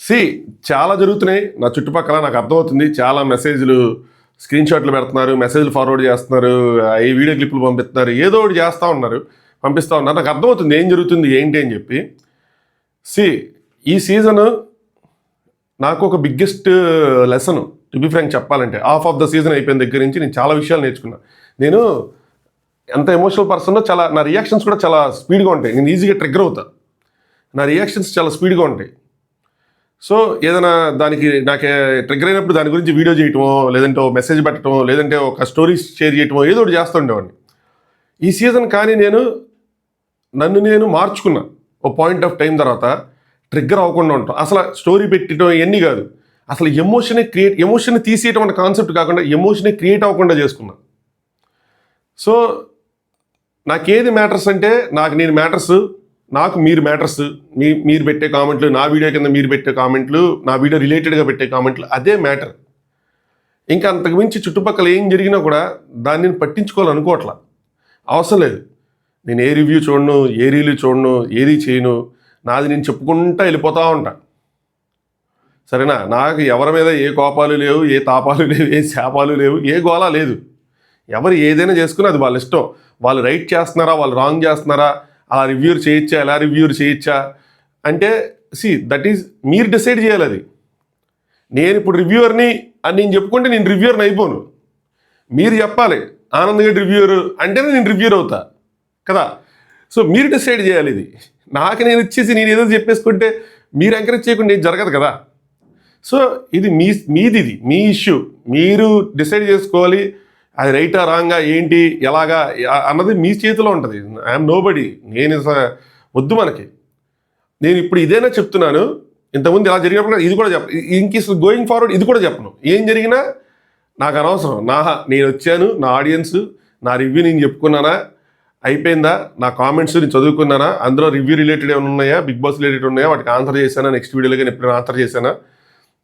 C చాలా జరుగుతున్నాయి నా చుట్టుపక్కల. నాకు అర్థమవుతుంది. చాలా మెసేజ్లు, స్క్రీన్ షాట్లు పెడుతున్నారు, మెసేజ్లు ఫార్వర్డ్ చేస్తున్నారు, ఈ వీడియో క్లిప్లు పంపిస్తున్నారు, ఏదో ఒకటి చేస్తూ ఉన్నారు, పంపిస్తూ ఉన్నారు. నాకు అర్థమవుతుంది ఏం జరుగుతుంది ఏంటి అని చెప్పి. సి ఈ సీజన్ నాకు ఒక biggest lesson, to be frank చెప్పాలంటే, హాఫ్ ఆఫ్ ద సీజన్ అయిపోయిన దగ్గర నుంచి నేను చాలా విషయాలు నేర్చుకున్నా. నేను ఎంత ఎమోషనల్ పర్సనో నా రియాక్షన్స్ కూడా చాలా స్పీడ్గా ఉంటాయి. నేను ఈజీగా ట్రిగ్గర్ అవుతా. నా రియాక్షన్స్ చాలా స్పీడ్గా ఉంటాయి. సో ఏదైనా దానికి నాకు ట్రిగ్గర్ అయినప్పుడు దాని గురించి వీడియో చేయటమో, లేదంటే ఓ మెసేజ్ పెట్టడమో, లేదంటే ఒక స్టోరీస్ షేర్ చేయటమో, ఏదో ఒకటి చేస్తూ ఉండేవాడిని. ఈ సీజన్ కానీ నన్ను నేను మార్చుకున్నా. ఓ పాయింట్ ఆఫ్ టైం తర్వాత ట్రిగ్గర్ అవ్వకుండా ఉంటాం. అసలు స్టోరీ పెట్టడం ఇవన్నీ కాదు, అసలు ఎమోషన్ తీసేయటం అనే కాన్సెప్ట్ కాకుండా ఎమోషనే క్రియేట్ అవ్వకుండా చేసుకున్నా. సో నాకేది మ్యాటర్స్ అంటే, నేను మ్యాటర్స్, నాకు మీరు మ్యాటర్స్. మీరు పెట్టే కామెంట్లు, నా వీడియో కింద మీరు పెట్టే కామెంట్లు, నా వీడియో రిలేటెడ్గా పెట్టే కామెంట్లు, అదే మ్యాటర్. ఇంకా అంతకుమించి చుట్టుపక్కల ఏం జరిగినా కూడా దాన్ని నేను పట్టించుకోవాలనుకోవట్లా. అవసరం లేదు. నేను ఏ రివ్యూ చూడను, ఏ రీలు చూడను, ఏది చేయను. నాది నేను చెప్పుకుంటా వెళ్ళిపోతూ ఉంటా. సరేనా? నాకు ఎవరి మీద ఏ కోపాలు లేవు, ఏ తాపాలు లేవు, ఏ శాపాలు లేవు, ఏ గోళ లేదు. ఎవరు ఏదైనా చేసుకుని అది వాళ్ళ ఇష్టం. వాళ్ళు రైట్ చేస్తున్నారా, వాళ్ళు రాంగ్ చేస్తున్నారా, అలా రివ్యూర్ చేయొచ్చా, ఎలా రివ్యూర్ చేయొచ్చా అంటే దట్ ఈజ్ మీరు డిసైడ్ చేయాలి. అది నేను ఇప్పుడు రివ్యూవర్ని అని నేను చెప్పుకుంటే నేను రివ్యూవర్ని అయిపోను. మీరు చెప్పాలి ఆనంద్ గడ్ రివ్యూవర్ అంటేనే నేను రివ్యూర్ అవుతా కదా. సో మీరు డిసైడ్ చేయాలి. ఇది నాకు నేను ఇచ్చేసి నేను ఏదో చెప్పేసుకుంటే మీరు ఎంకరేజ్ చేయకుండా ఏం జరగదు కదా. సో ఇది మీది మీ ఇష్యూ, మీరు డిసైడ్ చేసుకోవాలి. అది రైటా రాంగా ఏంటి ఎలాగా అన్నది మీ చేతిలో ఉంటుంది. I'm nobody. నేను వద్దు మనకి. నేను ఇప్పుడు ఇదేనా చెప్తున్నాను. ఇంతకుముందు ఇలా జరిగినప్పుడు ఇది కూడా ఇంక గోయింగ్ ఫార్వర్డ్ ఇది కూడా చెప్పను. ఏం జరిగినా నాకు అనవసరం. నేను వచ్చాను, నా ఆడియన్స్, నా రివ్యూ నేను చెప్పుకున్నానా, అయిపోయిందా, నా కామెంట్స్ నేను చదువుకున్నానా, అందులో రివ్యూ రిలేటెడ్ ఏమైనా ఉన్నాయా, బిగ్ బాస్ రిలేటెడ్ ఉన్నాయా, వాటికి ఆన్సర్ చేశానా, నెక్స్ట్ వీడియోలో కానీ ఎప్పుడైనా ఆన్సర్ చేశానా,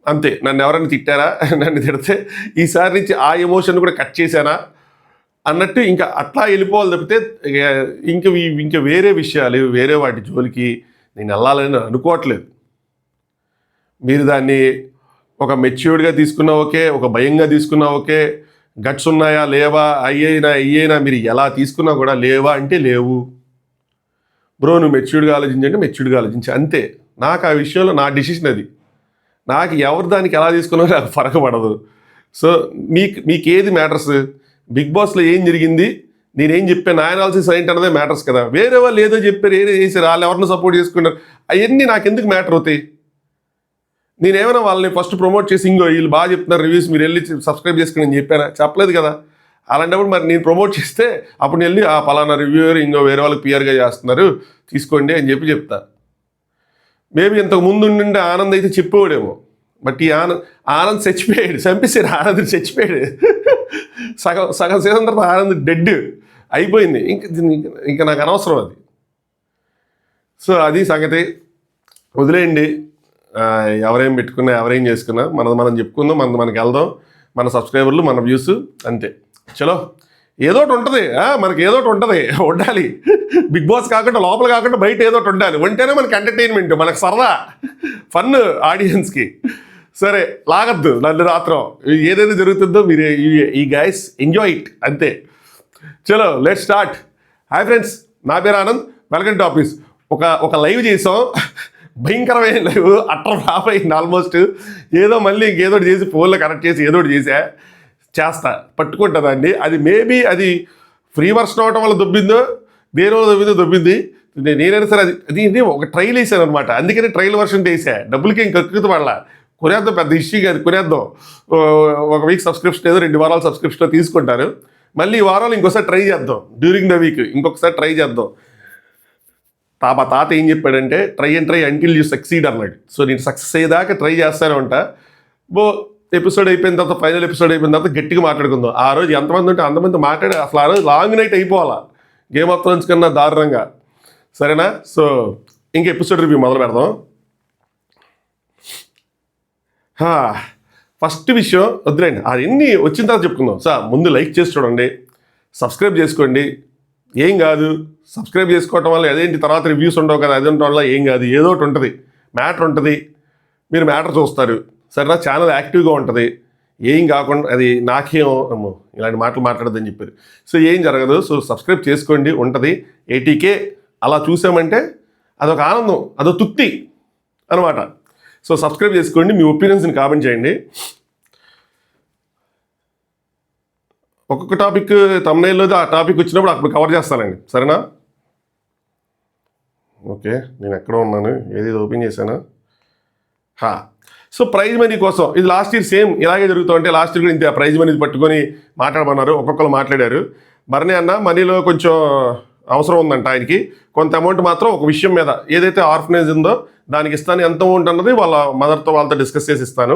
అంతే. నన్ను ఎవరైనా తిట్టారా, నన్ను తిడితే ఈసారి నుంచి ఆ ఎమోషన్ కూడా కట్ చేశానా అన్నట్టు ఇంకా అట్లా వెళ్ళిపోవాలి తప్పితే ఇంకా వేరే విషయాలు, వేరే వాటి జోలికి నేను వెళ్ళాలని అనుకోవట్లేదు. మీరు దాన్ని ఒక మెచ్యూర్డ్గా తీసుకున్నా ఓకే, ఒక భయంగా తీసుకున్నా ఓకే, గట్స్ ఉన్నాయా లేవా, అయ్యేనా మీరు ఎలా తీసుకున్నా కూడా లేవా అంటే లేవు. బ్రో నువ్వు మెచ్యూర్డ్గా ఆలోచించంటే మెచ్యూర్డ్గా ఆలోచించి అంతే. నాకు ఆ విషయంలో నా డిసిషన్ అది. నాకు ఎవరు దానికి ఎలా తీసుకున్నా నాకు ఫరక పడదు. సో మీకేది మ్యాటర్స్, బిగ్ బాస్లో ఏం జరిగింది, నేనేం చెప్పాను, నా అనాలిసిస్ ఏంటి అన్నదే మ్యాటర్స్ కదా. వేరే వాళ్ళు ఏదో చెప్పారు, ఏదో చేశారు, వాళ్ళు ఎవరిని సపోర్ట్ చేసుకున్నారు, అవన్నీ నాకు ఎందుకు మ్యాటర్ అవుతాయి. నేనేమైనా వాళ్ళని ఫస్ట్ ప్రమోట్ చేసి ఇంకో వీళ్ళు బాగా చెప్తున్నారు రివ్యూస్ మీరు వెళ్ళి సబ్స్క్రైబ్ చేసుకుని నేను చెప్పానా? చెప్పలేదు కదా. అలాంటప్పుడు మరి నేను ప్రమోట్ చేస్తే అప్పుడు నేను వెళ్ళి పలానా రివ్యూవర్ ఇంకో వేరే వాళ్ళకి పిఆర్గా చేస్తున్నారు తీసుకోండి అని చెప్తా. మేబీ ఇంతకు ముందు ఉండే ఆనంద్ అయితే చెప్పేవాడేమో. బట్ ఈ ఆనంద్ చచ్చిపోయాడు, చంపేశాడు. ఆనంద్ చచ్చిపోయాడు. సగం సీజన్ తర్వాత ఆనంద్ డెడ్ అయిపోయింది. ఇంకా నాకు అనవసరం అది. సో అది సంగతి. వదిలేయండి. ఎవరేం పెట్టుకున్నా, ఎవరేం చేసుకున్నా మనం చెప్పుకుందాం, మనకి వెళ్దాం, మన సబ్స్క్రైబర్లు, మన వ్యూస్, అంతే. చలో ఏదోటి ఉంటుంది, మనకి ఏదోటి ఉంటుంది, ఉండాలి. బిగ్ బాస్ కాకుండా, లోపల కాకుండా బయట ఏదోటి ఉండాలి. ఉంటేనే మనకి ఎంటర్టైన్మెంట్, మనకు సరదా, ఫన్ ఆడియన్స్కి. సరే లాగద్దు నన్ను రాత్రం. ఏదైతే జరుగుతుందో మీరు ఈ గైస్ ఎంజాయ్ ఇట్, అంతే. చలో లెట్స్ స్టార్ట్. హాయ్ ఫ్రెండ్స్, నా పేరు ఆనంద్, వెల్కమ్ టు ఆఫీస్. ఒక లైవ్ చేసాం, భయంకరమైన లైవ్, అట్టర్ ఫ్లాప్ అయింది ఆల్మోస్ట్. ఏదో మళ్ళీ ఇంకేదోటి చేసి ఫోన్లో కనెక్ట్ చేసి ఏదోటి చేస్తా పట్టుకుంటుందండి. అది మేబీ అది ఫ్రీ వర్షన్ అవడం వల్ల దొబ్బిందో, దేనివల్ల దొబ్బింది. నేనైనా సరే అది ఒక ట్రైల్ వేసాను అనమాట. అందుకని ట్రైల్ వర్షన్ వేసా. డబ్బులకి ఇంక ఎక్కువ పడలా. కొనేద్దాం, పెద్ద ఇష్యూ కాదు, కొనేద్దాం. ఒక వీక్ సబ్స్క్రిప్షన్ ఏదో 2 వారాల సబ్స్క్రిప్షన్ తీసుకుంటారు. మళ్ళీ ఈ వారాలు ఇంకోసారి ట్రై చేద్దాం. డ్యూరింగ్ ద వీక్ ఇంకొకసారి ట్రై చేద్దాం. మా తాత ఏం చెప్పాడంటే ట్రై అంటిల్ యూ సక్సీడ్ అన్నాడు. సో నేను సక్సెస్ అయ్యేదాకా ట్రై చేస్తానే ఉంటా. ఎపిసోడ్ అయిపోయిన తర్వాత, ఫైనల్ ఎపిసోడ్ అయిపోయిన తర్వాత గట్టిగా మాట్లాడుకుందాం. ఆ రోజు ఎంతమంది ఉంటే అంతమంది మాట్లాడి అసలు ఆ రోజు లాంగ్ నైట్ అయిపోవాలా, గేమ్ ఆఫ్ థ్రోన్స్ కన్నా దారుణంగా. సరేనా? సో ఇంక ఎపిసోడ్ రివ్యూ మొదలు పెడదాం. ఫస్ట్ విషయం వద్దులేండి, అవన్నీ వచ్చిన తర్వాత చెప్పుకుందాం. సార్ ముందు లైక్ చేసి చూడండి, సబ్స్క్రైబ్ చేసుకోండి, ఏం కాదు. సబ్స్క్రైబ్ చేసుకోవటం వల్ల అదేంటి తర్వాత రివ్యూస్ ఉండవు కదా, అది ఉండటం వల్ల ఏం కాదు. ఏదో ఒకటి ఉంటుంది, మ్యాటర్ ఉంటుంది. మీరు మ్యాటర్ చూస్తారు, సరేనా, ఛానల్ యాక్టివ్గా ఉంటుంది, ఏం కాకుండా అది నాకేం అమ్మో ఇలాంటి మాటలు మాట్లాడదని చెప్పారు. సో ఏం జరగదు. సో సబ్స్క్రైబ్ చేసుకోండి, ఉంటుంది 80K. అలా చూసామంటే అదొక ఆనందం, అదొక తృప్తి అనమాట. సో సబ్స్క్రైబ్ చేసుకోండి, మీ ఒపీనియన్స్ని కామెంట్ చేయండి. ఒక్కొక్క టాపిక్ తమ్నైల్లో ఆ టాపిక్ వచ్చినప్పుడు అప్పుడు కవర్ చేస్తానండి, సరేనా. ఓకే, నేను ఎక్కడ ఉన్నాను, ఏది ఓపెన్ చేశానా. సో ప్రైజ్ మనీ కోసం ఇది లాస్ట్ ఇయర్ సేమ్ ఇలాగే జరుగుతూ ఉంటే లాస్ట్ ఇయర్ కూడా ఇంతే ప్రైజ్ మనీ పట్టుకొని మాట్లాడమన్నారు, ఒక్కొక్కరు మాట్లాడారు. భరణి అన్న మనీలో కొంచెం అవసరం ఉందంట ఆయనకి, కొంత అమౌంట్ మాత్రం ఒక విషయం మీద ఏదైతే ఆర్ఫనేజ్ ఉందో దానికి ఇస్తాను, ఎంత అమౌంట్ అన్నది వాళ్ళ మదర్తో వాళ్ళతో డిస్కస్ చేసి ఇస్తాను.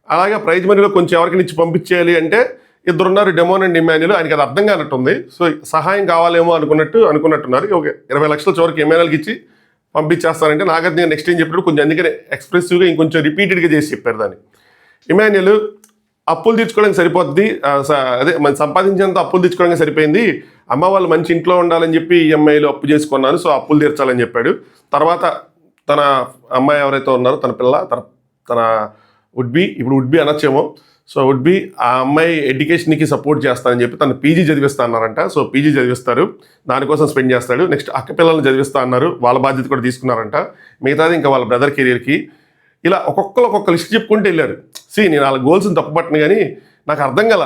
అలాగే ప్రైజ్ మనీలో కొంచెం ఎవరికి నుంచి పంపించేయాలి అంటే ఇద్దరున్నారు, డెమోన్ అండ్ ఇమాన్యుల్. ఆయనకి అది అర్థం కానట్టుంది. సో సహాయం కావాలేమో అనుకున్నట్టున్నారు. ఒక 20 లక్షల చివరికి ఎమ్మెల్యేలకి ఇచ్చి పంపించేస్తానంటే నాగార్జున నెక్స్ట్ ఏం చెప్పాడు, కొంచెం అందుకనే ఎక్స్ప్రెసివ్గా ఇంకొంచెం రిపీటెడ్గా చేసి చెప్పారు దాన్ని. ఇమాన్యుల్ అప్పులు తీర్చుకోవడానికి సరిపోద్ది, అదే మనం సంపాదించేంత అప్పులు తీర్చుకోవడానికి సరిపోయింది, అమ్మ వాళ్ళు మంచి ఇంట్లో ఉండాలని చెప్పి ఈఎంఐలు అప్పు చేసుకున్నాను, సో అప్పులు తీర్చాలని చెప్పాడు. తర్వాత తన అమ్మాయి ఎవరైతే ఉన్నారో తన పిల్ల తన ఇప్పుడు వుడ్ బి అనొచ్చేమో, సో వుడ్ బి ఆ అమ్మాయి ఎడ్యుకేషన్కి సపోర్ట్ చేస్తానని చెప్పి తను పీజీ చదివిస్తా అన్నారంట. సో పీజీ చదివిస్తారు, దానికోసం స్పెండ్ చేస్తాడు. నెక్స్ట్ అక్క పిల్లల్ని చదివిస్తా అన్నారు, వాళ్ళ బాధ్యత కూడా తీసుకున్నారంట. మిగతాది ఇంకా వాళ్ళ బ్రదర్ కెరీర్కి. ఇలా ఒక్కొక్క లిస్ట్ చెప్పుకుంటూ వెళ్ళారు. నేను వాళ్ళ గోల్స్ని తప్పుపట్టను, కానీ నాకు అర్థం కల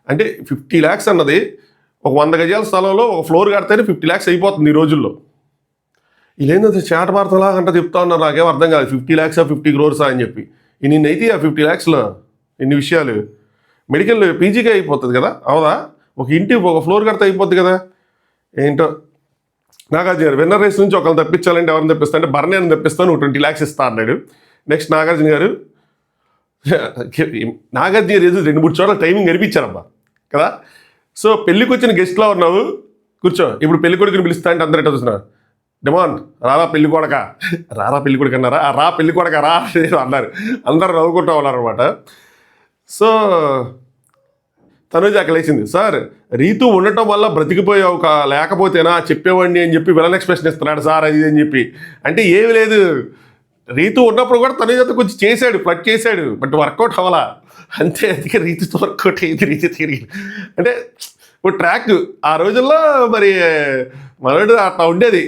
అంటే 50 lakhs అన్నది ఒక 100 గజాల స్థలంలో ఒక ఫ్లోర్ కడితేనే 50 lakhs అయిపోతుంది ఈ రోజుల్లో. ఇదేంటంటే చేట భారతంలాగా అంటే చెప్తా ఉన్నారు, నాకేం అర్థం కాదు. 50 lakhs 50 crores అని చెప్పి నిన్నైతే ఆ 50 lakhsలో ఇన్ని విషయాలు. మెడికల్ పీజీకే అయిపోతుంది కదా, అవుదా? ఒక ఇంటి ఒక ఫ్లోర్ కడితే అయిపోద్ది కదా. ఏంటో నాగార్జున గారు విన్నర్ రేస్ నుంచి ఒకరిని తప్పించాలంటే ఎవరిని తప్పిస్తా అంటే భరణి తప్పిస్తాను, 20 lakhs ఇస్తా అన్నాడు. నెక్స్ట్ నాగార్జున గారు 2-3 చోట్ల టైమింగ్ గడిపించారబ్బా కదా. సో పెళ్ళికి వచ్చిన గెస్ట్లా ఉన్నావు, కూర్చో, ఇప్పుడు పెళ్లి కొడుకుని పిలుస్తా అంటే అందరూ ఎట్లా చూస్తున్నారు, డిమాండ్ రారా పెళ్లి కొడక, రారా పెళ్లి కొడుకు అన్నారా, రా పెళ్లి కొడక రా అన్నారు, అందరూ నవ్వుకుంటూ ఉన్నారు అనమాట. సో తనుజ అక్కలేసింది, సార్ రీతు ఉండటం వల్ల బ్రతికిపోయావు లేకపోతేనా చెప్పేవాడిని అని చెప్పి విలన్ ఎక్స్ప్రెషన్ ఇస్తున్నాడు సార్ అది అని చెప్పి. అంటే ఏమి లేదు, రీతు ఉన్నప్పుడు కూడా తనుజతో కొంచెం చేశాడు, ఫ్లడ్ చేశాడు, బట్ వర్కౌట్ అవ్వాలా అంతే. అందుకే రీతితో వర్కౌట్ అయ్యింది, రీతి తిరిగి అంటే ఒక ట్రాక్. ఆ రోజుల్లో మరి మనడు అట్లా ఉండేది,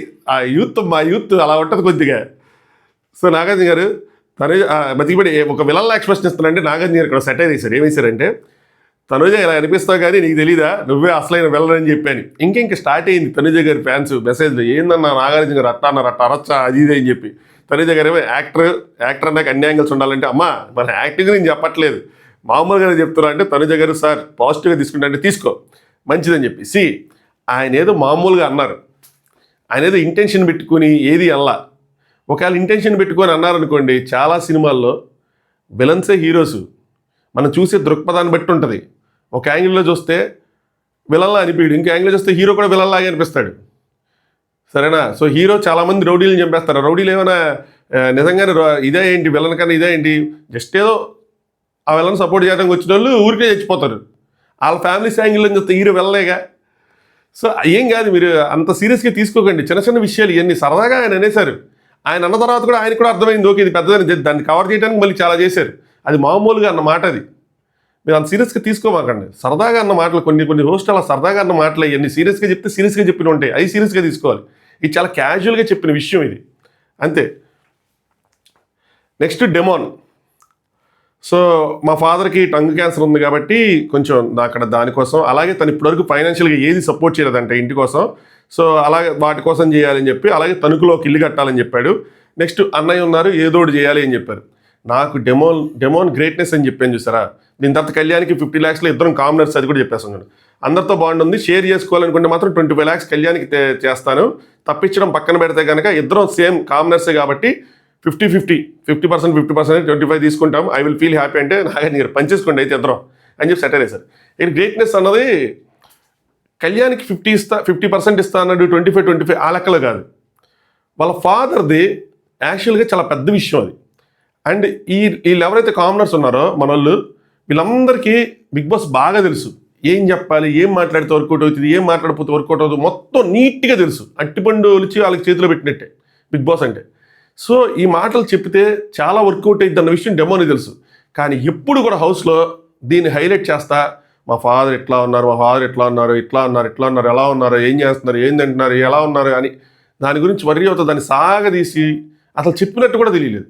మా యూత్ అలా ఉంటుంది కొద్దిగా. సో నాగార్జున గారు తనుజ బతికిపడి ఒక విలన్లా ఎక్స్ప్రెషన్ ఇస్తున్నారంటే నాగార్జున గారు ఇక్కడ సెట్ వేశారు. ఏం వేశారంటే, తనుజ ఇలా అనిపిస్తావు కానీ నీకు తెలీదా, నువ్వే అసలైన విలన్ అని చెప్పాను. ఇంక స్టార్ట్ అయింది తనుజ గారి ఫ్యాన్స్ మెసేజ్లు, ఏందన్నా నాగార్జున గారు అట్లా అన్నారు, అట్లా అరచ్చా అది ఇది అని చెప్పి. తనుజ గారు ఏమో యాక్టర్ అన్నాక అన్ని యాంగిల్స్ ఉండాలంటే, అమ్మా మన యాక్టింగ్ నేను చెప్పట్లేదు మామూలుగా చెప్తున్నా అంటే, తనుజ గారు సార్ పాజిటివ్గా తీసుకుంటా అంటే తీసుకో మంచిదని చెప్పి. ఆయన ఏదో మామూలుగా అన్నారు, ఆయన ఏదో ఇంటెన్షన్ పెట్టుకుని ఏది అల్లా. ఒకవేళ ఇంటెన్షన్ పెట్టుకొని అన్నారనుకోండి, చాలా సినిమాల్లో విలన్సే హీరోస్. మనం చూసే దృక్పథాన్ని బట్టి ఉంటుంది. ఒక యాంగిల్లో చూస్తే విలన్లా అనిపించడు, ఇంకో యాంగిల్లో చూస్తే హీరో కూడా విలన్లాగే అనిపిస్తాడు, సరేనా. సో హీరో చాలామంది రౌడీలను చంపేస్తారు, రౌడీలు ఏమైనా నిజంగానే ఇదే ఏంటి విలన్ కన్నా ఇదే ఏంటి, జస్ట్ ఏదో ఆ విలన్ సపోర్ట్ చేయడానికి వచ్చిన వాళ్ళు ఊరికే చచ్చిపోతారు. వాళ్ళ ఫ్యామిలీస్ యాంగిల్లో చూస్తే హీరో వెళ్ళలేగా. సో ఏం కాదు, మీరు అంత సీరియస్గా తీసుకోకండి. చిన్న చిన్న విషయాలు ఇవన్నీ సరదాగా ఆయన అనేశారు. ఆయన అన్న తర్వాత కూడా ఆయనకు కూడా అర్థమైంది, ఓకే ఇది పెద్దదని, దాన్ని కవర్ చేయడానికి మళ్ళీ చాలా చేశారు. అది మామూలుగా అన్న మాట, అది మీరు అంత సీరియస్గా తీసుకోమాకండి. సరదాగా అన్న మాటలు కొన్ని హోస్ట్ అలా సరదాగా అన్న మాటలు ఇవన్నీ సీరియస్గా చెప్తే సీరియస్గా చెప్పిన ఉంటాయి, అవి సీరియస్గా తీసుకోవాలి. ఇది చాలా క్యాజువల్గా చెప్పిన విషయం ఇది, అంతే. Next demon. సో మా ఫాదర్కి టంగ్ క్యాన్సర్ ఉంది కాబట్టి కొంచెం అక్కడ దానికోసం, అలాగే తను ఇప్పటివరకు ఫైనాన్షియల్గా ఏది సపోర్ట్ చేయలేదంటే ఇంటి కోసం, సో అలాగే వాటి కోసం చేయాలని చెప్పి, అలాగే తణుకులో ఒక ఇల్లు కట్టాలని చెప్పాడు. నెక్స్ట్ అన్నయ్య ఉన్నారు, ఏదోటి చేయాలి అని చెప్పారు. నాకు డెమోన్ గ్రేట్నెస్ అని చెప్పాను చూసారా. దీని తర్వాత కళ్యాణ్కి 50 lakhsలో ఇద్దరం కామనర్స్, అది కూడా చెప్పేస్తున్నాడు. అందరితో బాగుంటుంది, షేర్ చేసుకోవాలనుకుంటే మాత్రం 25 lakhs కళ్యాణ్కి చేస్తాను, తప్పించడం పక్కన పెడితే కనుక ఇద్దరం సేమ్ కామనర్సే కాబట్టి 50% 25 తీసుకుంటాం, ఐ విల్ ఫీల్ హ్యాపీ అంటే నాగార్జున గారు పనిచేసుకోండి అయితే ఇద్దరం అని చెప్పి సెటర్ వేశారు. ఇది గ్రేట్నెస్ అన్నది కళ్యాణ్కి 50% ఇస్తా అన్నాడు, 25 ఆ లెక్కలో కాదు, వాళ్ళ ఫాదర్ది యాక్చువల్గా చాలా పెద్ద విషయం అది. అండ్ వీళ్ళు ఎవరైతే కామనర్స్ ఉన్నారో మన వాళ్ళు, వీళ్ళందరికీ బిగ్ బాస్ బాగా తెలుసు, ఏం చెప్పాలి, ఏం మాట్లాడితే వర్కౌట్ అవుతుంది, ఏం మాట్లాడిపోతే వర్కౌట్ అవుతుంది, మొత్తం నీట్గా తెలుసు. అట్టిపండు ఒలిచి వాళ్ళకి చేతిలో పెట్టినట్టే బిగ్ బాస్ అంటే. సో ఈ మాటలు చెప్తే చాలా వర్కౌట్ అయ్యింది అన్న విషయం డెమోని తెలుసు. కానీ ఎప్పుడు కూడా హౌస్లో దీన్ని హైలైట్ చేస్తా, మా ఫాదర్ ఇట్లా ఉన్నారు, మా ఫాదర్ ఇట్లా ఉన్నారు, ఇట్లా ఉన్నారు, ఇట్లా ఉన్నారు, ఎలా ఉన్నారు, ఏం చేస్తున్నారు, ఏం తింటున్నారు, ఎలా ఉన్నారు అని దాని గురించి వర్రీ అవుతుంది. దాన్ని సాగదీసి అసలు చెప్పినట్టు కూడా తెలియలేదు.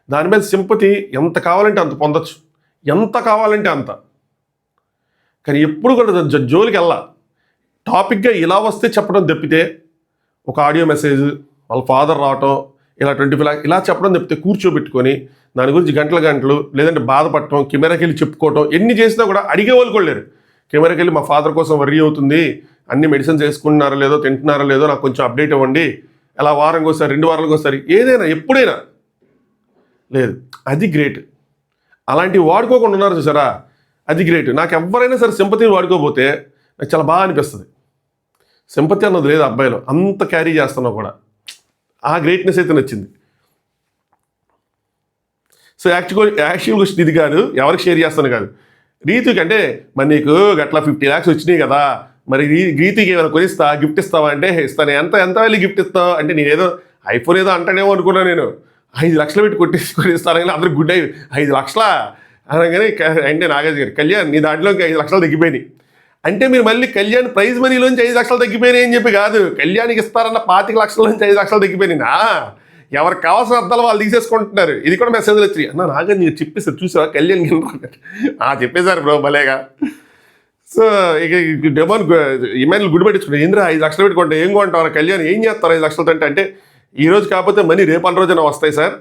దాని మీద సింపతి ఎంత కావాలంటే అంత పొందొచ్చు, ఎంత కావాలంటే అంత. కానీ ఎప్పుడు కూడా జోలికి వెళ్ళా. టాపిక్గా ఇలా వస్తే చెప్పడం తప్పితే, ఒక ఆడియో మెసేజ్ వాళ్ళ ఫాదర్ రావటం, ఇలా 25 lakhs ఇలా చెప్పడం తప్పితే కూర్చోబెట్టుకొని దాని గురించి గంటలు లేదంటే బాధపడటం, కెమెరాకి వెళ్ళి చెప్పుకోవటం, ఎన్ని చేసినా కూడా అడిగే వాళ్ళు కూడా లేరు. కెమెరాకి వెళ్ళి మా ఫాదర్ కోసం వర్రీ అవుతుంది, అన్ని మెడిసిన్స్ వేసుకుంటున్నారో లేదో, తింటున్నారో లేదో నాకు కొంచెం అప్డేట్ ఇవ్వండి, అలా వారానికి ఒకసారి 2 వారాలకు ఒకసారి ఏదైనా ఎప్పుడైనా లేదు. అది గ్రేట్. అలాంటివి వాడుకోకుండా ఉన్నారు చూసారా, అది గ్రేట్. నాకు ఎవరైనా సరే సింపతిని వాడుకోకపోతే నాకు చాలా బాగా అనిపిస్తుంది. సింపతి అన్నది లేదు అబ్బాయిలో, అంత క్యారీ చేస్తున్నావు కూడా. ఆ గ్రేట్నెస్ అయితే నచ్చింది. సో యాక్చువల్ క్వశ్చన్ ఇది కాదు, ఎవరికి షేర్ చేస్తాను కాదు, రీతుకి. అంటే మరి నీకు గట్లా 50 lakhs వచ్చినాయి కదా, మరి రీతికి ఏమైనా కొనిస్తా, గిఫ్ట్ ఇస్తావా అంటే ఇస్తాను. ఎంత వెళ్ళి గిఫ్ట్ ఇస్తావు అంటే, నేను ఏదో ఐఫోన్ ఏదో అంటానేమో అనుకున్నా. నేను 5 lakhs పెట్టి కొనిస్తాను. అందరికి గుడ్ 5 lakhs అనగానే అంటే నాగేష్ గారు, కళ్యాణ్ నీ దాంట్లోకి 5 lakhs తగ్గిపోయినాయి అంటే, మీరు మళ్ళీ కళ్యాణ్ ప్రైజ్ మనీలోంచి 5 lakhs తగ్గిపోయినాయి అని చెప్పి కాదు, కళ్యాణ్కి ఇస్తారన్న 25 lakhs నుంచి 5 lakhs తగ్గిపోయినా. ఎవరికి కావాల్సిన అర్థాలు వాళ్ళు తీసేసుకుంటున్నారు. ఇది కూడా మెసేజ్లు వచ్చి అన్న నాగా మీరు చెప్పేసారు చూసావా కళ్యాణ్ చెప్పేశారు బ్రో భలేగా. సో ఇక డెమోన్ ఇమెయిల్ గుడి పెట్టించుకుంటారు, ఏంద్రా 5 lakhs పెట్టుకుంటే ఏం కొంటారు కళ్యాణ్, ఏం చేస్తారు 5 lakhs అంటే ఈరోజు కాకపోతే మనీ రేపు అన్న రోజున వస్తాయి సార్,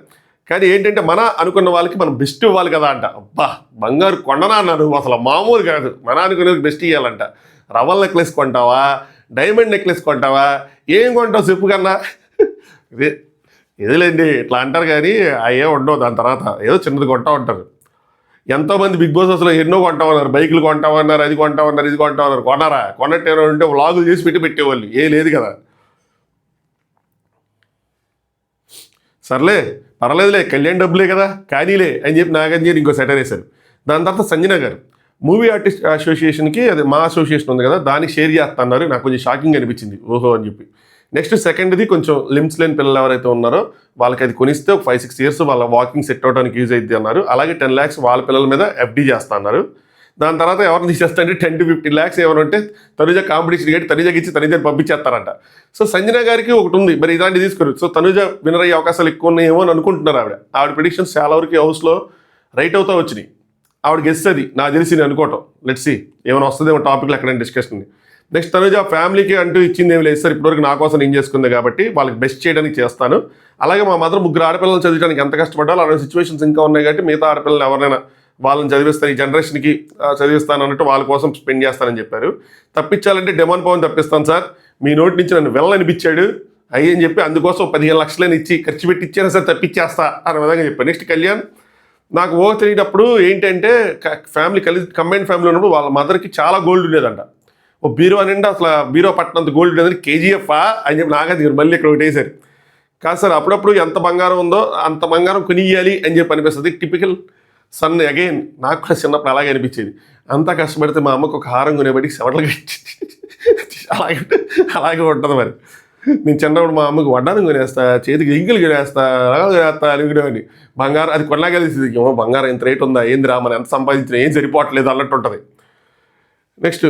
కానీ ఏంటంటే మన అనుకున్న వాళ్ళకి మనం బెస్ట్ ఇవ్వాలి కదా అంట. అబ్బా బంగారు కొండనా అన్నారు, అసలు మామూలు కాదు. మన అనుకునే బెస్ట్ ఇవ్వాలంట. రవల్ నెక్లెస్ కొంటావా, డైమండ్ నెక్లెస్ కొంటావా, ఏం కొంటావు చెప్పు కన్నా. ఇదేలేండి ఇట్లా అంటారు, కానీ అయ్యే ఉండవు. దాని తర్వాత ఏదో చిన్నది కొంటా ఉంటారు. ఎంతోమంది బిగ్ బాస్ అసలు ఎన్నో కొంటామన్నారు, బైకులు కొంటామన్నారు, అది కొంటామన్నారు, ఇది కొంటామన్నారు. కొన్నారా? కొన్నట్టు ఏమైనా ఉంటే వ్లాగులు చేసి పెట్టేవాళ్ళు, ఏ లేదు కదా. సర్లే పర్లేదులే కళ్యాణ్ డబ్బులే కదా కానీలే అని చెప్పి నాగంజీ ఇంకో సెటర్ వేశారు. దాని తర్వాత సంజన గారు మూవీ ఆర్టిస్ట్ అసోసియేషన్కి, అది మా అసోసియేషన్ ఉంది కదా, దానికి షేర్ చేస్తున్నారు. నాకు కొంచెం షాకింగ్ అనిపించింది, ఓహో అని చెప్పి. నెక్స్ట్ సెకండ్ది కొంచెం లిమ్స్ లేని పిల్లలు ఎవరైతే ఉన్నారో వాళ్ళకి అది కొనిస్తే ఒక 5-6 years వాళ్ళ వాకింగ్ సెట్ అవడానికి యూజ్ అవుతుంది అన్నారు. అలాగే 10 lakhs వాళ్ళ పిల్లల మీద FD చేస్తా అన్నారు. దాని తర్వాత ఎవరిని తీసేస్తా అంటే 10 to 15 lakhs ఏమైనా ఉంటే తనుజ కాంపిటీషన్ కట్టి తనుజకి ఇచ్చి తనుజని పంపించేస్తారంట. సో సంజన గారికి ఒకటి ఉంది, మరి ఇలాంటి తీసుకోరు. సో తనుజ వినర్ అయ్యే అవకాశాలు ఎక్కువ ఉన్నాయేమో అని అనుకుంటున్నారు. ఆవిడ ప్రిడిక్షన్స్ చాలా వరకు హౌస్లో రైట్ అవుతా వచ్చినాయి. ఆవిడ గెస్ అది నాకు తెలిసి నేను అనుకోవటం. లెట్స్ సీ ఏమైనా వస్తుందేమో టాపిక్లు ఎక్కడైనా డిస్కషన్. నెక్స్ట్ తనుజ ఫ్యామిలీకి అంటూ ఇచ్చింది ఏమి లేదు సార్, ఇప్పటివరకు నా కోసం నేను చేసుకుంది కాబట్టి వాళ్ళకి బెస్ట్ చేయడానికి చేస్తాను. అలాగే మా మదర్ 3 ఆడపిల్లలు చదివించడానికి ఎంత కష్టపడ్డాలో అలాంటి సిచ్యువేషన్స్ ఇంకా ఉన్నాయి కాబట్టి మిగతా ఆడపిల్లలు ఎవరైనా వాళ్ళని చదివిస్తాను, ఈ జనరేషన్కి చదివిస్తాను అన్నట్టు వాళ్ళ కోసం స్పెండ్ చేస్తానని చెప్పారు. తప్పించాలంటే డెమాన్ పవన్ తప్పిస్తాను సార్, మీ నోటి నుంచి నన్ను వెళ్ళనిపించాడు అయ్యి అని చెప్పి అందుకోసం 15 lakhs ఇచ్చి ఖర్చు పెట్టి ఇచ్చారా సార్ తప్పించేస్తా అనే విధంగా చెప్పారు. నెక్స్ట్ కళ్యాణ్ నాకు తెలియనప్పుడు ఏంటంటే ఫ్యామిలీ కంబైన్ ఫ్యామిలీ ఉన్నప్పుడు వాళ్ళ మదర్కి చాలా గోల్డ్ ఉండేదంట. ఓ బీరో నిండా అసలు బీరో పట్టినంత గోల్డ్ ఉండేదని, KGF అని చెప్పి నాగార్జున మళ్ళీ ఇక్కడ ఒకటి వేశారు. కాదు సార్ అప్పుడప్పుడు ఎంత బంగారం ఉందో అంత బంగారం కొనియాలి అని చెప్పి అనిపిస్తుంది. టిపికల్ సన్ అగైన్ నాకు కూడా చిన్నప్పుడు అలాగే అనిపించేది. అంతా కష్టపడితే మా అమ్మకు ఒక హారం కొనేబట్టి సెవెంట్లుగా అలాగే ఉంటుంది. మరి నేను చిన్నప్పుడు మా అమ్మకి వడ్డానం కొనేస్తా, చేతికి ఇంకులు కొనేస్తా, రకాలు కొనేస్తా అనుకునేవాడిని. బంగారం అది కొనలాగలిసింది, ఏమో బంగారం ఎంత రేట్ ఉందా ఏంది రా, మనం ఎంత సంపాదించినా ఏం సరిపోవట్లేదు అన్నట్టు ఉంటుంది. నెక్స్ట్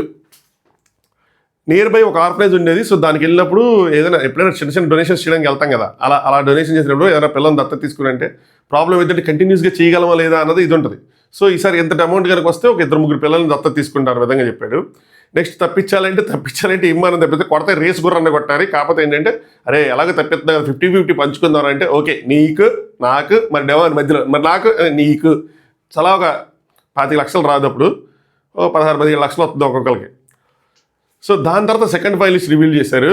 నియర్ బై ఒక ఆర్ఫనైజ్ ఉండేది. సో దానికి వెళ్ళినప్పుడు ఏదైనా ఎప్పుడైనా చిన్న డొనేషన్స్ చేయడానికి వెళ్తాం కదా, అలా డొనేషన్ చేసినప్పుడు ఏదైనా పిల్లల్ని దత్తత తీసుకుంటే ప్రాబ్లం ఏంటంటే కంటిన్యూస్గా చేయగలమా లేదా అన్నది ఇది ఉంటుంది. సో ఈసారి ఎంత అమౌంట్ కనుక వస్తే ఒక 2-3 పిల్లల్ని దత్తత తీసుకుంటారు విధంగా చెప్పాడు. నెక్స్ట్ తప్పించాలంటే ఇమ్మని తప్పితే కొడితే రేస్ గుర్రన్న కొట్టాలి. కాకపోతే ఏంటంటే అరే ఎలాగో తప్పిద్దాం 50-50 పంచుకుందాం అంటే ఓకే నీకు నాకు మరి డెవాన్ మధ్యలో మరి నాకు నీకు చాలా ఒక 25 lakhs రాదు, అప్పుడు 16-17 lakhs వస్తుంది ఒక్కొక్కరికి. సో దాని తర్వాత సెకండ్ ఫైనలిస్ట్ రివీల్ చేశారు,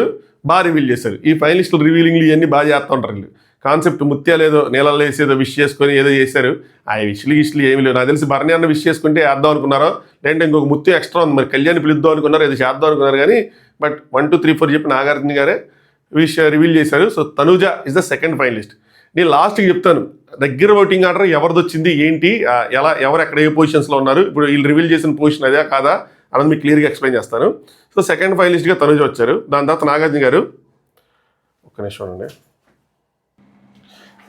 బాగా రివీల్ చేశారు. ఈ ఫైనలిస్టులు రివీలింగ్లు ఇవన్నీ బాగా చేస్తూ ఉంటారు వీళ్ళు. కాన్సెప్ట్ ముత్యాలు ఏదో నీళ్ళల్లో వేసేదో విష్ చేసుకొని ఏదో చేశారు. ఆ విష్లు ఏమి లేవు. నాకు తెలిసి భరణి అన్న విష్ చేసుకుంటే వేద్దాం అనుకున్నారో, లేదంటే ఇంకొక ముత్యం ఎక్స్ట్రా ఉంది మరి కళ్యాణ్ పిలుద్దాం అనుకున్నారు, ఏదో చేద్దాం అనుకున్నారు. కానీ బట్ 1, 2, 3, 4 చెప్పి నాగార్జున గారే రివీల్ చేశారు. So Tanuja is the second finalist. నేను లాస్ట్కి చెప్తాను దగ్గర ఓటింగ్ ఆర్డర్ ఎవరిది వచ్చింది ఏంటి, ఎవరు ఎక్కడ ఏ పొజిషన్స్లో ఉన్నారు, ఇప్పుడు వీళ్ళు రివీల్ చేసిన పొజిషన్ అదే కాదా అన్నది మీకు క్లియర్గా ఎక్స్ప్లెయిన్ చేస్తాను. సో సెకండ్ ఫైనలిస్ట్గా తనుజ వచ్చారు. దాని తర్వాత నాగార్జున గారు, ఒక్క నిమిషం అండి,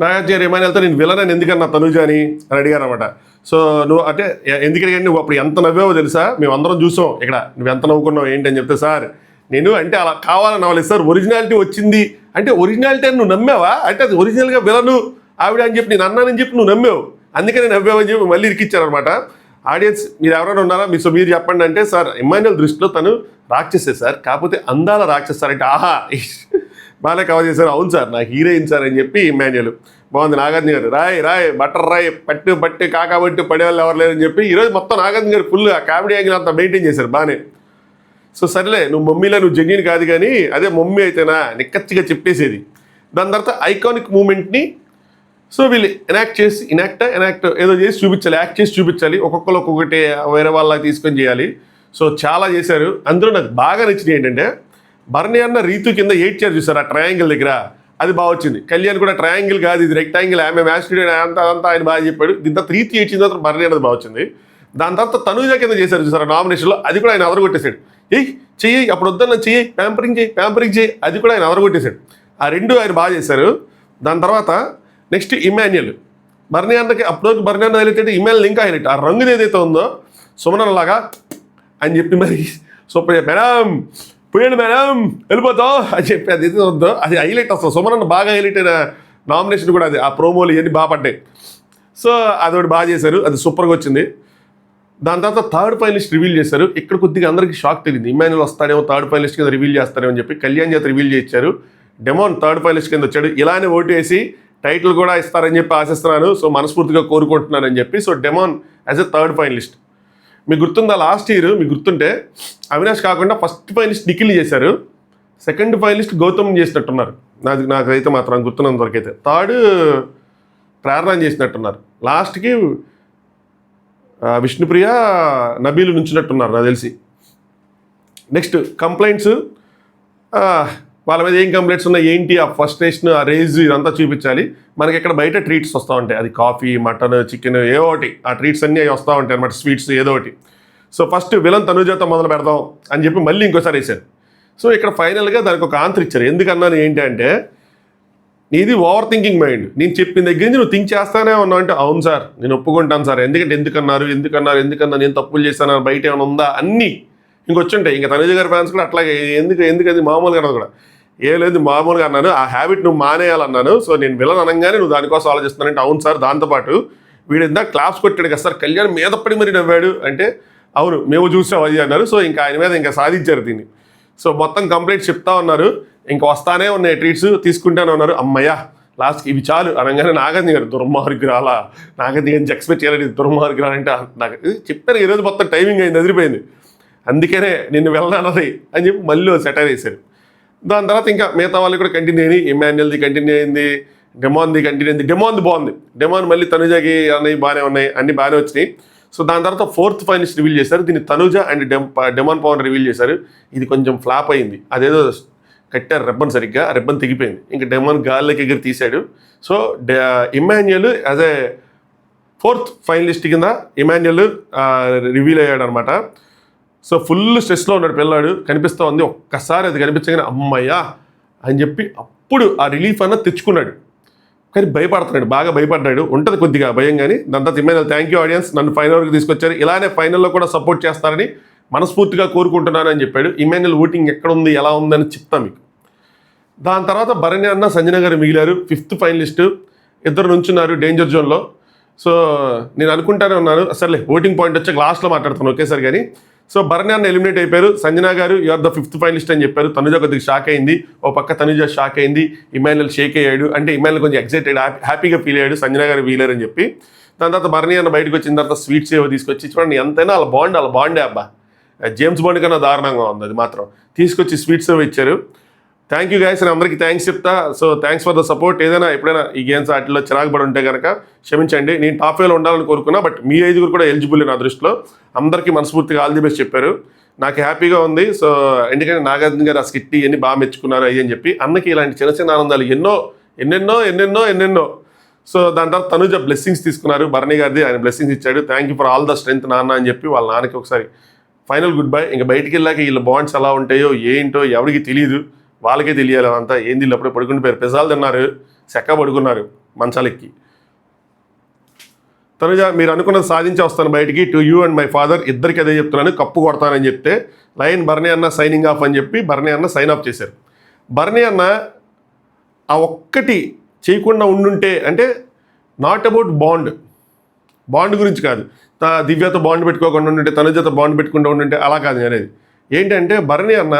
నాగార్జున ఇమాన్యుల్తో నేను విలన్ అని ఎందుకన్నా తనుజ అని అడిగారు అనమాట. సో నువ్వు అంటే ఎందుకంటే నువ్వు అప్పుడు ఎంత నవ్వావో తెలుసా, మేము అందరం చూసాం ఇక్కడ నువ్వు ఎంత నవ్వుకున్నావు ఏంటి అని చెప్తే, సార్ నేను అంటే అలా కావాలని నవ్వలేదు సార్, ఒరిజినాలిటీ వచ్చింది అంటే ఒరిజినాలిటీ అని నువ్వు నమ్మావా అంటే అది ఒరిజినల్గా విలను ఆవిడ అని చెప్పి నేను అన్నానని చెప్పి నువ్వు నమ్మావు, అందుకే నేను నవ్వావని చెప్పి మళ్ళీ ఇరికిచ్చారనమాట. ఆడియన్స్ మీరు ఎవరైనా ఉన్నారా మీరు చెప్పండి అంటే, సార్ ఇమాన్యుల్ దృష్టిలో తను రాక్షసే సార్, కాకపోతే అందాల రాక్షస్ సార్ అంటే ఆహా బాగానే కవర్ చేశారు, అవును సార్ నా హీరోయిన్ సార్ అని చెప్పి ఇమాన్యుల్. బాగుంది నాగార్జున గారు, రాయ్ బట్టర్ రాయ్ పట్టి కాకబట్టి పడేవాళ్ళు ఎవరు లేరని చెప్పి ఈరోజు మొత్తం నాగార్జున గారు ఫుల్ ఆ కామెడీ యాంగిల్ అంతా మెయింటైన్ చేశారు బాగానే. సో సరేలే నువ్వు మమ్మీలో నువ్వు జెన్యున్ కాదు కానీ అదే మమ్మీ అయితేనా నిక్కచ్చిగా చెప్పేసేది. దాని తర్వాత ఐకానిక్ మూమెంట్ని సో వీళ్ళు ఎనాక్ట్ ఏదో చేసి చూపించాలి, యాక్ట్ చేసి చూపించాలి, ఒక్కొక్కరు ఒక్కొక్కటి వేరే వాళ్ళకి తీసుకొని చేయాలి. సో చాలా చేశారు. అందులో నాకు బాగా నచ్చింది ఏంటంటే భరణి అన్న రీతు కింద ఏడ్చారు చూసారు ఆ ట్రయాంగిల్ దగ్గర, అది బాగా వచ్చింది. కళ్యాణ్ కూడా ట్రయాంగిల్ కాదు ఇది రెక్టాంగిల్, ఆమె మ్యాచ్ అంతా ఆయన బాగా చెప్పాడు. దీని తర్వాత రీతి ఏడ్చిన తర్వాత భరణి అన్నది బాగా వచ్చింది. దాని తర్వాత తనుజ కింద చేశారు చూసారు నామినేషన్లో, అది కూడా ఆయన అదరగొట్టేశాడు. చెయ్యి అప్పుడు వద్దన్న చెయ్యి ప్యాంపరింగ్ చేయి అది కూడా ఆయన అదరగొట్టేశాడు. ఆ రెండు ఆయన బాగా చేశారు. దాని తర్వాత నెక్స్ట్ ఇమాన్యుల్, భరణి అన్నకి అప్పుడు భరణి అన్న హైలైట్, ఇమాన్యుల్ ఇంకా హైలైట్. ఆ రంగుది ఏదైతే ఉందో సుమన్ లాగా అని చెప్పి మరి సూపర్ మేడం పోయాడు మేడం వెళ్ళిపోతావు అని చెప్పి అది ఏదైతే ఉందో అది హైలైట్. అసలు సుమన్ అన్న బాగా హైలైట్ అయిన నామినేషన్ కూడా అది, ఆ ప్రోమోలు ఇవన్నీ బాగా పడ్డాయి. సో అదొకటి బాగా చేశారు, అది సూపర్గా వచ్చింది. దాని తర్వాత థర్డ్ ఫైనలిస్ట్ రివీల్ చేశారు. ఇక్కడ కొద్దిగా అందరికీ షాక్ తెలియదు, ఇమాన్యుల్ వస్తాడేమో థర్డ్ ఫైనలిస్ట్ కింద రివీల్ చేస్తారేమో అని చెప్పి కళ్యాణ్ చేత రివీల్ చేయించారు. డెమాన్ థర్డ్ ఫైనలిస్ట్ కింద వచ్చాడు. ఇలానే ఓటు వేసి టైటిల్ కూడా ఇస్తారని చెప్పి ఆశిస్తున్నాను, సో మనస్ఫూర్తిగా కోరుకుంటున్నానని చెప్పి. So demon as a third finalist. మీకు గుర్తుందా లాస్ట్ ఇయర్ మీకు గుర్తుంటే అవినాష్ కాకుండా ఫస్ట్ ఫైనలిస్ట్ నిఖిల్ చేశారు, సెకండ్ ఫైనలిస్ట్ గౌతమ్ చేసినట్టున్నారు నాకైతే మాత్రం గుర్తున్నంత వరకు అయితే. థర్డ్ ప్రేరణ చేసినట్టున్నారు. లాస్ట్కి విష్ణుప్రియ నబీలు నుంచినట్టున్నారు నాకు తెలిసి. నెక్స్ట్ కంప్లైంట్స్, వాళ్ళ మీద ఏం కంప్లైంట్స్ ఉన్నాయి ఏంటి, ఆ ఫస్ట్రేషన్ ఆ రేజ్ ఇదంతా చూపించాలి. మనకి ఇక్కడ బయట ట్రీట్స్ వస్తూ ఉంటాయి, అది కాఫీ మటన్ చికెన్ ఏదో ఒకటి, ఆ ట్రీట్స్ అన్నీ అవి వస్తూ ఉంటాయి అన్నమాట, స్వీట్స్ ఏదో ఒకటి. సో ఫస్ట్ విలన్ తనుజతో మొదలు పెడదాం అని చెప్పి మళ్ళీ ఇంకోసారి వేశారు. సో ఇక్కడ ఫైనల్గా దానికి ఒక ఆన్సర్ ఇచ్చారు. ఎందుకన్నాను ఏంటి అంటే, నీది ఓవర్ థింకింగ్ మైండ్, నేను చెప్పిన దగ్గర నుంచి నువ్వు థింక్ చేస్తానే ఉన్నావు అంటే అవును సార్ నేను ఒప్పుకుంటాను సార్, ఎందుకంటే ఎందుకన్నా నేను తప్పులు చేస్తాను బయట ఏమైనా ఉందా అన్నీ ఇంకొచ్చుంటాయి. ఇంకా తనుజ గారి ఫ్యాన్స్ కూడా అట్లాగే ఎందుకది మామూలుగా అన్నది కూడా ఏం లేదు మామూలుగా అన్నాను, ఆ హ్యాబిట్ నువ్వు మానేయాలన్నాను. సో నేను విలన్ అనగానే నువ్వు దానికోసం ఆలోచిస్తున్నానంటే అవును సార్. దాంతోపాటు వీడు ఇందాక క్లాప్స్ కొట్టాడు కదా సార్, కళ్యాణ్ మీద పడి మరి నవ్వాడు అంటే అవును మేము చూసాం అది అన్నారు. సో ఇంకా ఆయన మీద ఇంకా సాధించారు దీన్ని. సో మొత్తం కంప్లైంట్స్ చెప్తా ఉన్నారు, ఇంకా వస్తానే ఉన్నాయి ట్రీట్స్ తీసుకుంటానే ఉన్నారు. అమ్మయ్య లాస్ట్కి ఇవి చాలు అనగానే నాగార్జున గారు దుర్మార్గురాలా, నాగార్జున గారిని ఎక్స్పెక్ట్ చేయాలని దుర్మార్గురాలంటే నాకు చెప్పారు. ఈరోజు మొత్తం టైమింగ్ అయింది, అదిరిపోయింది, అందుకనే నిన్ను వెళ్ళనది అని చెప్పి మళ్ళీ సెటైర్ వేశారు. దాని తర్వాత ఇంకా మిగతా వాళ్ళు కూడా కంటిన్యూ అయింది. ఇమాన్యుల్ది కంటిన్యూ అయింది, డెమాన్ది కంటిన్యూ అయింది. డెమాన్ది బాగుంది, డెమాన్ మళ్ళీ తనుజకి అన్నీ బాగానే ఉన్నాయి, అన్నీ బాగానే వచ్చినాయి. సో దాని తర్వాత ఫోర్త్ ఫైనలిస్ట్ రివీల్ చేశారు, దీన్ని Tanuja and demon Pawan reveal చేశారు. ఇది కొంచెం ఫ్లాప్ అయింది, అదేదో కట్టారు రెబ్బన్ సరిగ్గా, రెబ్బన్ తెగిపోయింది, ఇంకా డెమాన్ గాల్లోకి ఎగిరి తీశాడు. So Emmanuel as a fourth finalist కింద ఇమాన్యుల్ రివీల్ అయ్యాడు అనమాట. సో ఫుల్ స్ట్రెస్లో ఉన్నాడు పిల్లాడు, కనిపిస్తూ ఉంది. ఒక్కసారి అది కనిపించగానే అమ్మయ్యా అని చెప్పి అప్పుడు ఆ రిలీఫ్ అన్నది తెచ్చుకున్నాడు. కానీ భయపడుతున్నాడు, బాగా భయపడ్డాడు, ఉంటుంది కొద్దిగా భయం. కానీ దాని తర్వాత ఇమాన్యుల్ థ్యాంక్ యూ ఆడియన్స్, నన్ను ఫైనల్ వరకు తీసుకొచ్చారు, ఇలానే ఫైనల్లో కూడా సపోర్ట్ చేస్తారని మనస్ఫూర్తిగా కోరుకుంటున్నాను అని చెప్పాడు. ఇమాన్యుల్ ఓటింగ్ ఎక్కడ ఉంది ఎలా ఉందని చెప్తాను మీకు. దాని తర్వాత భరణి అన్న సంజన గారు మిగిలారు, ఫిఫ్త్ ఫైనలిస్టు. ఇద్దరు నుంచున్నారు డేంజర్ జోన్లో. సో నేను అనుకుంటానే ఉన్నాను అసలే ఓటింగ్ పాయింట్ వచ్చాక లాస్ట్లో మాట్లాడుతాను ఒకేసారి. కానీ సో భరణి అన్న ఎలిమినేట్ అయిపోయారు. సంజన గారు యూఆర్ ద ఫిఫ్త్ ఫైనలిస్ట్ అని చెప్పారు. తనుజ కొద్దిగా షాక్ అయింది, ఓ పక్క తనుజ షాక్ అయింది, ఇమాన్యుల్ షేక్ అయ్యాడు. అంటే ఇమాన్యుల్ కొంచెం ఎక్సైటెడ్ హ్యాపీగా ఫీల్ అయ్యాడు సంజన గారు వీలర్ అని చెప్పి. దాని తర్వాత భరణి అన్న బయటకు వచ్చిన తర్వాత స్వీట్స్ ఏవో తీసుకొచ్చి చూడండి, ఎంతైనా వాళ్ళ బాండే అబ్బా, జేమ్స్ బాండ్ కన్నా దారుణంగా ఉంది అది మాత్రం. తీసుకొచ్చి స్వీట్స్ ఏవో ఇచ్చారు. థ్యాంక్ యూ గైస్, నేను అందరికీ థ్యాంక్స్ చెప్తా. So thanks for the support. ఏదైనా ఎప్పుడైనా ఈ గేమ్స్ వాటిలో చిరాకు పడి ఉంటే కనుక క్షమించండి. నేను టాప్ వేలో ఉండాలని కోరుకున్నా, బట్ మీ ఐదుగురు కూడా ఎలిజిబుల్ నా దృష్టిలో. అందరికీ మనస్ఫూర్తిగా ఆల్ ది బెస్ట్ చెప్పారు, నాకు హ్యాపీగా ఉంది. సో ఎందుకంటే నాగార్జున గారు ఆ స్కిట్ ఇవన్నీ బాగా మెచ్చుకున్నారు అయ్యి అని చెప్పి. అన్నకి ఇలాంటి చిన్న చిన్న ఆనందాలు ఎన్నెన్నో. సో దాని తర్వాత తనుజ బ్లెస్సింగ్స్ తీసుకున్నారు భరణి గారిది, ఆయన బ్లెస్సింగ్స్ ఇచ్చాడు. Thank you for all the strength నాన్న అని చెప్పి వాళ్ళ నాన్నకి ఒకసారి ఫైనల్ గుడ్ బై. ఇంకా బయటికి వెళ్ళాక వీళ్ళ బాండ్స్ ఎలా ఉంటాయో ఏంటో ఎవరికి తెలియదు, వాళ్ళకే తెలియాలి. అదంతా ఏంది, అప్పుడే పడుకుని పోయారు, పిజ్జాలు తిన్నారు, చెక్క పడుకున్నారు. మంచాలెక్కి. తనుజ మీరు అనుకున్నది సాధించి వస్తాను బయటికి, to you and my father ఇద్దరికి అదే చెప్తున్నాను, కప్పు కొడతానని చెప్తే లైన్ భరణి అన్న సైనింగ్ ఆఫ్ అని చెప్పి భరణి అన్న సైన్ ఆఫ్ చేశారు. భరణి అన్న ఆ ఒక్కటి చేయకుండా ఉండుంటే, అంటే నాట్ అబౌట్ బాండ్ గురించి కాదు, దివ్యతో బాండ్ పెట్టుకోకుండా ఉండుంటే, తనుజతో బాండ్ పెట్టుకుంటూ ఉండుంటే, అలా కాదు అనేది. ఏంటంటే భరణి అన్న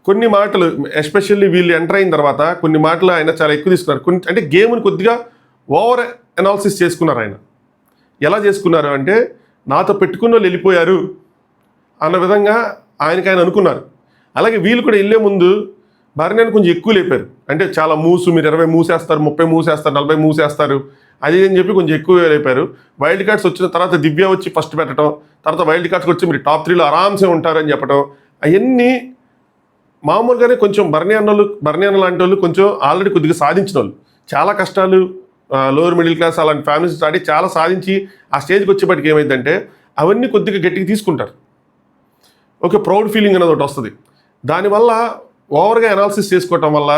కొన్ని మాటలు, ఎస్పెషల్లీ వీళ్ళు ఎంటర్ అయిన తర్వాత కొన్ని మాటలు ఆయన చాలా ఎక్కువ తీసుకున్నారు. అంటే గేమ్ని కొద్దిగా ఓవర్ అనాలిసిస్ చేసుకున్నారు. ఆయన ఎలా చేసుకున్నారు అంటే, నాతో పెట్టుకున్న వాళ్ళు వెళ్ళిపోయారు అన్న విధంగా ఆయన అనుకున్నారు. అలాగే వీళ్ళు కూడా వెళ్ళే ముందు భరణిని కొంచెం ఎక్కువ లేపారు. అంటే చాలా మీరు 20 మూసేస్తారు, 30 మూసేస్తారు, 40 మూసేస్తారు అది అని చెప్పి కొంచెం ఎక్కువ లేపారు. వైల్డ్ కార్డ్స్ వచ్చిన తర్వాత దివ్య వచ్చి ఫస్ట్ పెట్టడం, తర్వాత వైల్డ్ కార్డ్స్కి వచ్చి మీరు టాప్ 3లో ఆరామ్సే ఉంటారని చెప్పడం, అవన్నీ మామూలుగానే కొంచెం భరణి అన్న లాంటి వాళ్ళు కొంచెం ఆల్రెడీ కొద్దిగా సాధించిన వాళ్ళు, చాలా కష్టాలు, లోవర్ మిడిల్ క్లాస్ అలాంటి ఫ్యామిలీస్ స్టార్ట్ చాలా సాధించి ఆ స్టేజ్కి వచ్చేప్పటికి ఏమైందంటే అవన్నీ కొద్దిగా గట్టిగా తీసుకుంటారు. ఓకే, ప్రౌడ్ ఫీలింగ్ అనేది ఒకటి వస్తుంది. దానివల్ల ఓవర్గా అనాలిసిస్ చేసుకోవటం వల్ల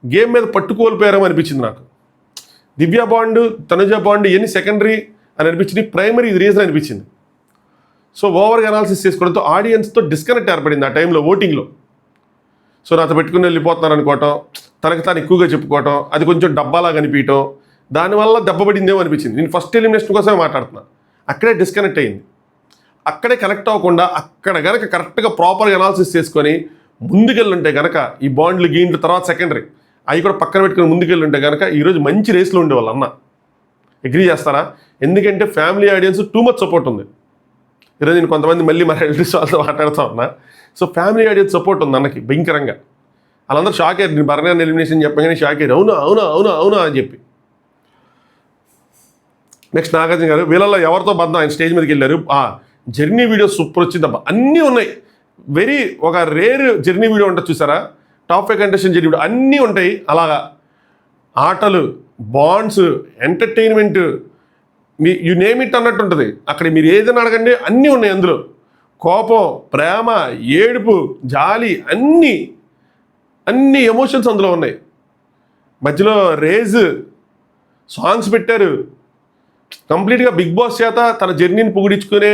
గేమ్ మీద పట్టుకోల్పోయారని అనిపించింది నాకు. దివ్య బాండ్, తనుజ బాండ్ ఇవన్నీ సెకండరీ అని అనిపించింది, ప్రైమరీ ఇది రీజన్ అనిపించింది. సో ఓవర్గా అనాలిసిస్ చేసుకోవడంతో ఆడియన్స్తో డిస్కనెక్ట్ ఏర్పడింది ఆ టైంలో ఓటింగ్లో. సో నాతో పెట్టుకుని వెళ్ళిపోతున్నారు అనుకోవటం, తనకు తాను ఎక్కువగా చెప్పుకోవటం, అది కొంచెం డబ్బాలా కనిపించటం, దానివల్ల దెబ్బపడిందేమో అనిపించింది. నేను ఫస్ట్ ఎలిమినేషన్ కోసమే మాట్లాడుతున్నా. అక్కడే డిస్కనెక్ట్ అయింది. అక్కడే కనెక్ట్ అవ్వకుండా అక్కడ కనుక కరెక్ట్గా ప్రాపర్గా అనాలిసిస్ చేసుకొని ముందుకెళ్ళుంటే కనుక ఈ బాండ్లు గీండ్లు తర్వాత సెకండరీ అవి కూడా పక్కన పెట్టుకుని ముందుకెళ్ళుంటే కనుక ఈరోజు మంచి రేస్లో ఉండేవాళ్ళు అన్న. అగ్రీ చేస్తారా? ఎందుకంటే family audience too much support ఉంది. ఈరోజు నేను కొంతమంది మళ్ళీ మన రిలేటివ్స్ వాళ్ళతో మాట్లాడుతూ ఉన్నా. సో ఫ్యామిలీ ఆడియన్స్ సపోర్ట్ ఉంది అన్నకి భయంకరంగా. వాళ్ళందరూ షాక్ అయ్యారు. నేను భరణి ఎలిమినేషన్ చెప్పగానే షాక్ అయ్యారు, అవునా అవునా అవునా అవునా అని చెప్పి. నెక్స్ట్ నాగార్జున గారు, వీళ్ళల్లో ఎవరితో బంధం, ఆయన స్టేజ్ మీదకి వెళ్ళారు, జర్నీ వీడియో సూపర్ వచ్చిందబ్బా, అన్నీ ఉన్నాయి. ఒక రేర్ జర్నీ వీడియో ఉంటుంది చూసారా, టాప్ 5 కంటెస్టెంట్ జర్నీ వీడియో అన్నీ ఉంటాయి. అలాగా ఆటలు, bonds, entertainment, you name it అన్నట్టు ఉంటుంది. అక్కడ మీరు ఏదైనా అడగండి అన్నీ ఉన్నాయి అందులో. కోపం, ప్రేమ, ఏడుపు, జాలి, అన్ని ఎమోషన్స్ అందులో ఉన్నాయి. మధ్యలో రేజ్ సాంగ్స్ పెట్టారు. కంప్లీట్గా బిగ్ బాస్ చేత తన జర్నీని పొగిడించుకునే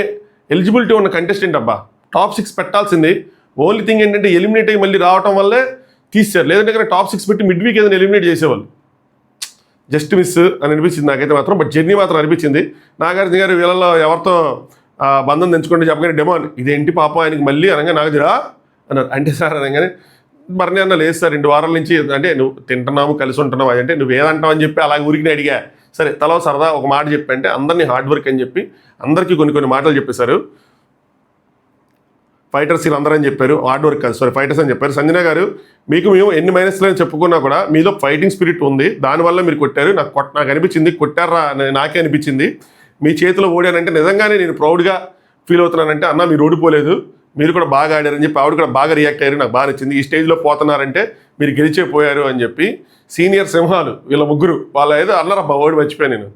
ఎలిజిబిలిటీ ఉన్న కంటెస్టెంట్ అబ్బా. టాప్ 6 పెట్టాల్సింది. ఓన్లీ థింగ్ ఏంటంటే ఎలిమినేట్ అయ్యి మళ్ళీ రావటం వల్లే తీశారు. లేదంటే కానీ టాప్ 6 పెట్టి మిడ్ వీక్ ఏదైనా ఎలిమినేట్ చేసేవాళ్ళు. జస్ట్ మిస్ అని అనిపించింది నాకైతే మాత్రం. బట్ జర్నీ మాత్రం అనిపించింది. నాగార్జున గారు వీళ్ళలో ఎవరితో బంధం తెంచుకుంటే చెప్పగానే డెమాన్ ఇదేంటి పాపం ఆయనకి మళ్ళీ అనగా నాగార్జున అన్నారు. అంటే సార్ అనగానే భరణి అన్న లేదు సార్ 2 వారాల నుంచి, అంటే నువ్వు తింటున్నాము కలిసి ఉంటున్నావు, అంటే నువ్వు ఏదంటావు అని చెప్పి అలాగే ఊరికి అడిగా. సరే తల సరదా ఒక మాట చెప్పి అంటే అందరినీ హార్డ్ వర్క్ అని చెప్పి అందరికీ కొన్ని మాటలు చెప్పేశారు. ఫైటర్స్ వీళ్ళందరూ అని చెప్పారు, హార్డ్ వర్క్ కాదు, సారీ ఫైటర్స్ అని చెప్పారు. సంజన గారు, మీకు మేము ఎన్ని మైనస్లు అని చెప్పుకున్నా కూడా మీలో ఫైటింగ్ స్పిరిట్ ఉంది, దానివల్ల మీరు కొట్టారు. నాకు అనిపించింది కొట్టారా నాకే అనిపించింది. మీ చేతిలో ఓడానంటే నిజంగానే నేను ప్రౌడ్గా ఫీల్ అవుతున్నానంటే అన్న మీరు ఓడిపోలేదు, మీరు కూడా బాగా ఆడారని చెప్పి ఆవిడ కూడా బాగా రియాక్ట్ అయ్యారు. నాకు బాగా నచ్చింది. ఈ స్టేజ్లో పోతున్నారంటే మీరు గెలిచే పోయారు అని చెప్పి సీనియర్ సింహాలు వీళ్ళ ముగ్గురు వాళ్ళ ఏదో అన్నారబ్బా, ఓడి మర్చిపోయాను నేను,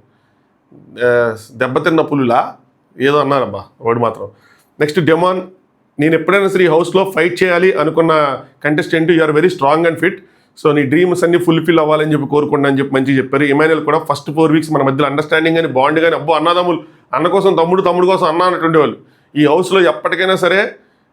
దెబ్బతిన్న పులులా ఏదో అన్నారబ్బా ఓడి మాత్రం. నెక్స్ట్ డెమాన్, నేను ఎప్పుడైనా సరే ఈ హౌస్లో ఫైట్ చేయాలి అనుకున్న contestant, you are very strong and fit, so నీ డ్రీమ్స్ అన్ని ఫుల్ఫిల్ అవ్వాలని చెప్పి కోరుకున్నా అని చెప్పి మంచిగా చెప్పారు. ఇమాన్యుయల్ కూడా ఫస్ట్ 4 వీక్స్ మన మధ్యలో అండర్స్టాండింగ్ కానీ బాండ్ కానీ, అబ్బో అన్నదమ్ములు, అన్న కోసం తమ్ముడు కోసం అన్న అన్నటువంటి వాళ్ళు. ఈ హౌస్లో ఎప్పటికైనా సరే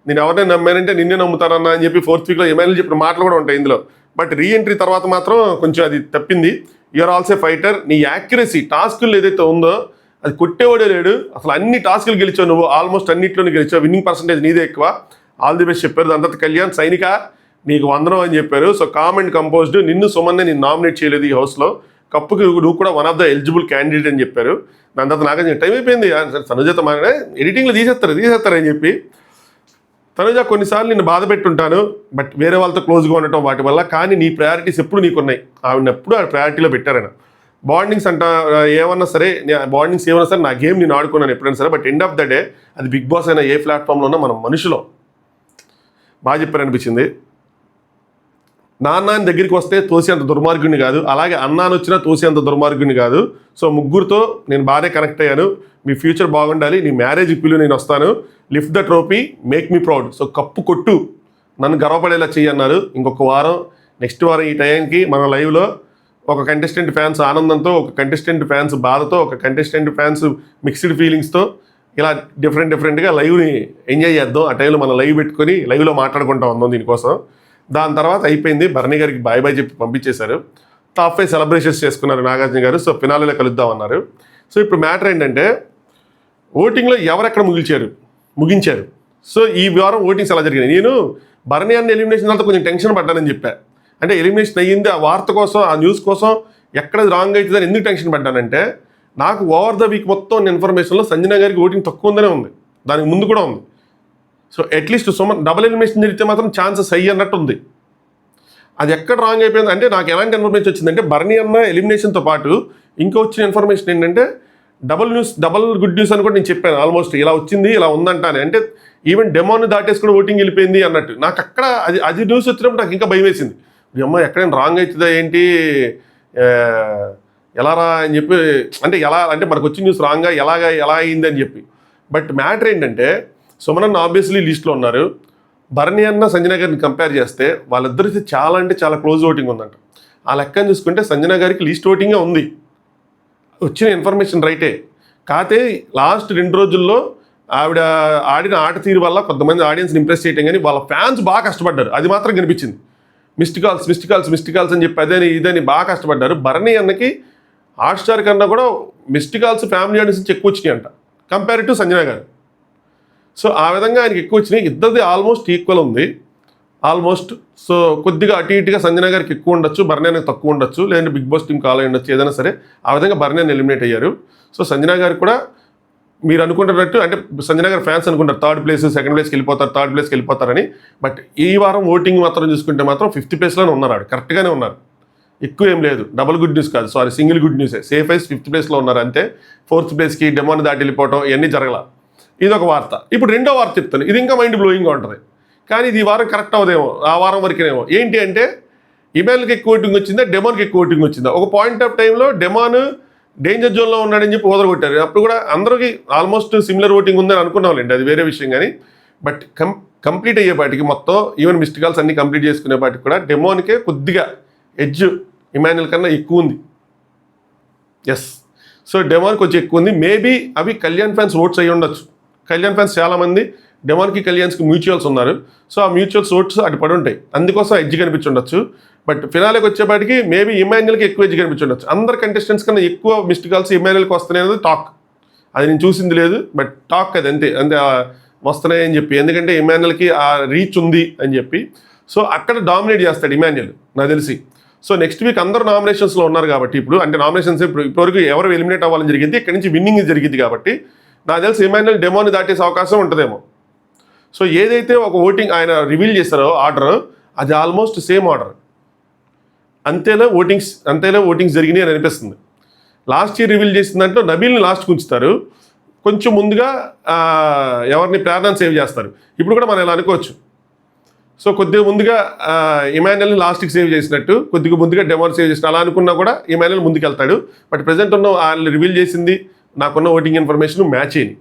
నేను ఎవరినైనా నమ్మానంటే నిన్నే నమ్ముతానన్నా అని చెప్పి 4th వీక్లో ఇమాన్యుయల్ చెప్పిన మాటలు కూడా ఉంటాయి ఇందులో. బట్ రీఎంట్రీ తర్వాత మాత్రం కొంచెం అది తప్పింది. You're also fighter. నీ యాక్యురసీ టాస్కులు ఏదైతే ఉందో అది కొట్టేవాడే లేడు. అసలు అన్ని టాస్కులు గెలిచావు నువ్వు, ఆల్మోస్ట్ అన్నింటిలోనే గెలిచావు. విన్నింగ్ పర్సంటేజ్ నీదే ఎక్కువ. ఆల్ ది బెస్ట్ చెప్పారు. దాని తర్వాత కళ్యాణ్, సైనిక నీకు వందనం అని చెప్పారు. సో కామ్ అండ్ కంపోజ్డ్, నిన్ను సుమన్నే నేను నామినేట్ చేయలేదు ఈ హౌస్లో, కప్పుకి నువ్వు కూడా one of the eligible candidate అని చెప్పారు. దాని తర్వాత నాకు టైం అయిపోయింది, తనుజతో మాట్లాడే ఎడిటింగ్లో తీసేస్తారు అని చెప్పి. తనుజ కొన్నిసార్లు నిన్ను బాధ పెట్టుంటాను, బట్ వేరే వాళ్ళతో క్లోజ్గా ఉండటం వాటి వల్ల, కానీ నీ ప్రయారిటీస్ ఎప్పుడు నీకున్నాయి, ఆవిడ ఎప్పుడు ఆ ప్రయారిటీలో పెట్టారన్న. బాండింగ్స్ ఏమన్నా సరే నా గేమ్ నేను ఆడుకున్నాను ఎప్పుడైనా సరే, but end of the day అది బిగ్ బాస్ అయినా ఏ ప్లాట్ఫామ్లో ఉన్నా మనం మనుషులో. బాగా చెప్పారనిపించింది. నాన్న దగ్గరికి వస్తే తోసి అంత దుర్మార్గుని కాదు, అలాగే అన్నాను వచ్చినా తోసి అంత దుర్మార్గుని కాదు. సో ముగ్గురితో నేను బాగానే కనెక్ట్ అయ్యాను. మీ ఫ్యూచర్ బాగుండాలి, నీ మ్యారేజ్ పిలు నేను వస్తాను, lift the trophy, make me proud. So cup కొట్టు, నన్ను గర్వపడేలా చెయ్యి అన్నారు. ఇంకొక వారం, నెక్స్ట్ వారం ఈ టైంకి మన లైవ్లో ఒక కంటెస్టెంట్ ఫ్యాన్స్ ఆనందంతో, ఒక కంటెస్టెంట్ ఫ్యాన్స్ బాధతో, ఒక కంటెస్టెంట్ ఫ్యాన్స్ మిక్స్డ్ ఫీలింగ్స్తో ఇలా డిఫరెంట్గా లైవ్ని ఎంజాయ్ చేద్దాం. ఆ టైంలో మనం లైవ్ పెట్టుకొని లైవ్లో మాట్లాడుకుంటా ఉందాం దీనికోసం. దాని తర్వాత అయిపోయింది, భరణి గారికి బాయ్ బాయ్ చెప్పి పంపించేశారు. టాప్ 5 సెలబ్రేషన్స్ చేసుకున్నారు నాగార్జున గారు. సో ఫినాలేలో కలుద్దాం అన్నారు. సో ఇప్పుడు మ్యాటర్ ఏంటంటే ఓటింగ్లో ఎవరెక్కడ ముగించారు. సో ఈ వారం ఓటింగ్స్ ఎలా జరిగినాయి. నేను భరణి అన్న ఎలిమినేషన్ తర్వాత కొంచెం టెన్షన్ పడ్డానని చెప్పా. అంటే ఎలిమినేషన్ అయ్యింది, ఆ వార్త కోసం, ఆ న్యూస్ కోసం ఎక్కడ రాంగ్ అవుతుందని ఎందుకు టెన్షన్ పడ్డానంటే, నాకు ఓవర్ ద వీక్ మొత్తం ఇన్ఫర్మేషన్లో సంజన గారికి ఓటింగ్ తక్కువ ఉందనే ఉంది, దానికి ముందు కూడా ఉంది. So at least Suman double elimination జరిగితే మాత్రం ఛాన్సెస్ హై అన్నట్టు ఉంది. అది ఎక్కడ రాంగ్ అయిపోయింది అంటే, నాకు ఎలాంటి ఇన్ఫర్మేషన్ వచ్చిందంటే, భరణి అన్న ఎలిమినేషన్తో పాటు ఇంకా వచ్చిన ఇన్ఫర్మేషన్ ఏంటంటే డబల్ గుడ్ న్యూస్ అని కూడా నేను చెప్పాను. ఆల్మోస్ట్ ఇలా వచ్చింది, ఇలా ఉందంటానే. అంటే ఈవెన్ డెమోని దాటేసి కూడా ఓటింగ్ వెళ్ళిపోయింది అన్నట్టు. నాకు అక్కడ అది న్యూస్ వచ్చినప్పుడు నాకు ఇంకా భయం వేసింది. అమ్మ ఎక్కడైనా రాంగ్ అవుతుందా ఏంటి, ఎలా రా అని చెప్పి, అంటే ఎలా అంటే మనకు వచ్చిన న్యూస్ రాంగ్గా ఎలా అయింది అని చెప్పి. బట్ మ్యాటర్ ఏంటంటే, సుమన్ ఆబ్వియస్లీ లిస్ట్లో ఉన్నారు. భరణి అన్న సంజన గారిని కంపేర్ చేస్తే వాళ్ళిద్దరికీ చాలా అంటే చాలా క్లోజ్ ఓటింగ్ ఉందంట. ఆ లెక్కను చూసుకుంటే సంజన గారికి లీస్ట్ ఓటింగే ఉంది. వచ్చిన ఇన్ఫర్మేషన్ రైటే. కాకపోతే లాస్ట్ 2 రోజుల్లో ఆవిడ ఆడిన ఆట తీరు వల్ల కొంతమంది ఆడియన్స్ని ఇంప్రెస్ చేయటం, కానీ వాళ్ళ ఫ్యాన్స్ బాగా కష్టపడ్డారు. అది మాత్రం కనిపించింది. మిస్డ్ కాల్స్ అని చెప్పి అదని ఇదని బాగా కష్టపడ్డారు. భరణి అన్నకి హాట్స్టార్ కన్నా కూడా మిస్డ్ కాల్స్ ఫ్యామిలీ ఆడియన్స్ నుంచి ఎక్కువ వచ్చినాయి అంట కంపేర్ టు సంజన గారు. సో ఆ విధంగా ఆయనకి ఎక్కువ వచ్చినాయి. ఇద్దరిది ఆల్మోస్ట్ ఈక్వల్ ఉంది. ఆల్మోస్ట్. సో కొద్దిగా అటు ఇటుగా సంజన గారికి ఎక్కువ ఉండొచ్చు, భరణి అన్నకి తక్కువ ఉండొచ్చు, లేదంటే బిగ్ బాస్ టీం కాల్ ఉండొచ్చు, ఏదైనా సరే. ఆ విధంగా భరణి అన్న ఎలిమినేట్ అయ్యారు. సో సంజన గారికి కూడా మీరు అనుకుంటున్నట్టు, అంటే సంజన గారి ఫ్యాన్స్ అనుకుంటారు 3rd ప్లేస్, 2nd ప్లేస్కి వెళ్ళిపోతారు, 3rd ప్లేస్కి వెళ్ళిపోతారని. బట్ ఈ వారం ఓటింగ్ మాత్రం చూసుకుంటే మాత్రం 5th ప్లేస్లోనే ఉన్నారు. ఆడు కరెక్ట్గానే ఉన్నారు. ఎక్కువ ఏం లేదు. డబుల్ గుడ్ న్యూస్ కాదు, సారీ, సింగిల్ గుడ్ న్యూసే. సేఫ్ అయిస్ 5th ప్లేస్లో ఉన్నారు అంతే. 4th ప్లేస్కి డెమోని దాటి వెళ్ళిపోవటం ఇవన్నీ జరగల. ఇది ఒక వార్త. ఇప్పుడు రెండో వార్త చెప్తాను. ఇది ఇంకా మైండ్ బ్లోయింగ్గా ఉంటుంది, కానీ ఇది ఈ వారం కరెక్ట్ అవ్వదేమో, ఆ వారం వరకేనేమో. ఏంటి అంటే, ఇమాన్కి ఎక్కువ ఓటింగ్ వచ్చిందా, డెమోన్కి ఎక్కువ ఓటింగ్ వచ్చిందా. ఒక పాయింట్ ఆఫ్ టైంలో డెమాన్ డేంజర్ జోన్లో ఉన్నాడని చెప్పి ఓదరగొట్టారు. అప్పుడు కూడా అందరికీ ఆల్మోస్ట్ సిమిలర్ ఓటింగ్ ఉందని అనుకున్నాంలేండి, అది వేరే విషయం. కానీ బట్ కంప్లీట్ అయ్యేపాటికి మొత్తం ఈవెన్ మిస్డ్ కాల్స్ అన్ని కంప్లీట్ చేసుకునేపాటికి కూడా డెమోన్కే కొద్దిగా ఎడ్జ్ ఇమాన్యుల్ కన్నా ఎక్కువ ఉంది. ఎస్. సో డెమాన్ కొంచెం ఎక్కువ ఉంది. మేబీ అవి కళ్యాణ్ ఫ్యాన్స్ ఓట్స్ అయ్యి ఉండొచ్చు. కళ్యాణ్ ఫ్యాన్స్ చాలామంది డెమాన్కి కళ్యాణ్స్కి మ్యూచువల్స్ ఉన్నారు. సో ఆ మ్యూచువల్స్ ఓట్స్ అటు పడి ఉంటాయి, అందుకోసం ఎడ్జ్ కనిపించుండొచ్చు. బట్ ఫినాలేకి వచ్చేపాటికి మేబీ ఇమాన్యుల్కి ఎక్కువ ఎడ్జ్ కనిపించుండొచ్చు. అందరు కంటెస్టెంట్స్ కన్నా ఎక్కువ మిస్డ్ కాల్స్ ఇమాన్యుల్కి వస్తున్నాయి అనేది టాక్. అది నేను చూసింది లేదు, బట్ టాక్ అది అంతే వస్తున్నాయి అని చెప్పి. ఎందుకంటే ఇమాన్యుల్కి ఆ రీచ్ ఉంది అని చెప్పి. సో అక్కడ డామినేట్ చేస్తాడు ఇమాన్యుల్ నాకు తెలిసి. సో నెక్స్ట్ వీక్ అందరూ నామినేషన్స్లో ఉన్నారు కాబట్టి, ఇప్పుడు అంటే నామినేషన్స్ ఇప్పటివరకు ఎవరు ఎలిమినేట్ అవ్వాలని జరిగింది, ఇక్కడి నుంచి విన్నింగ్ జరిగింది కాబట్టి నాకు తెలిసి ఇమాన్యుల్ డెమోని దాటేసే అవకాశం ఉంటుందేమో. సో ఏదైతే ఒక ఓటింగ్ ఆయన రివీల్ చేస్తారో ఆర్డర్, అది ఆల్మోస్ట్ సేమ్ ఆర్డర్. అంతేలా ఓటింగ్స్ జరిగినాయి అని అనిపిస్తుంది. లాస్ట్ ఇయర్ రివీల్ చేసిన దాంట్లో నబీల్ని లాస్ట్కి ఉంచుతారు, కొంచెం ముందుగా ఎవరిని ప్రేరణను సేవ్ చేస్తారు. ఇప్పుడు కూడా మనం ఇలా అనుకోవచ్చు. సో కొద్దిగా ముందుగా ఇమాన్యుల్ని లాస్ట్కి సేవ్ చేసినట్టు, కొద్దిగా ముందుగా డెమోని సేవ్ చేసినట్టు అలా అనుకున్నా కూడా ఇమాన్యుల్ ముందుకు వెళ్తాడు. బట్ ప్రజెంట్ ఉన్న వాళ్ళు రివీల్ చేసింది, నాకున్న ఓటింగ్ ఇన్ఫర్మేషన్ మ్యాచ్ అయింది.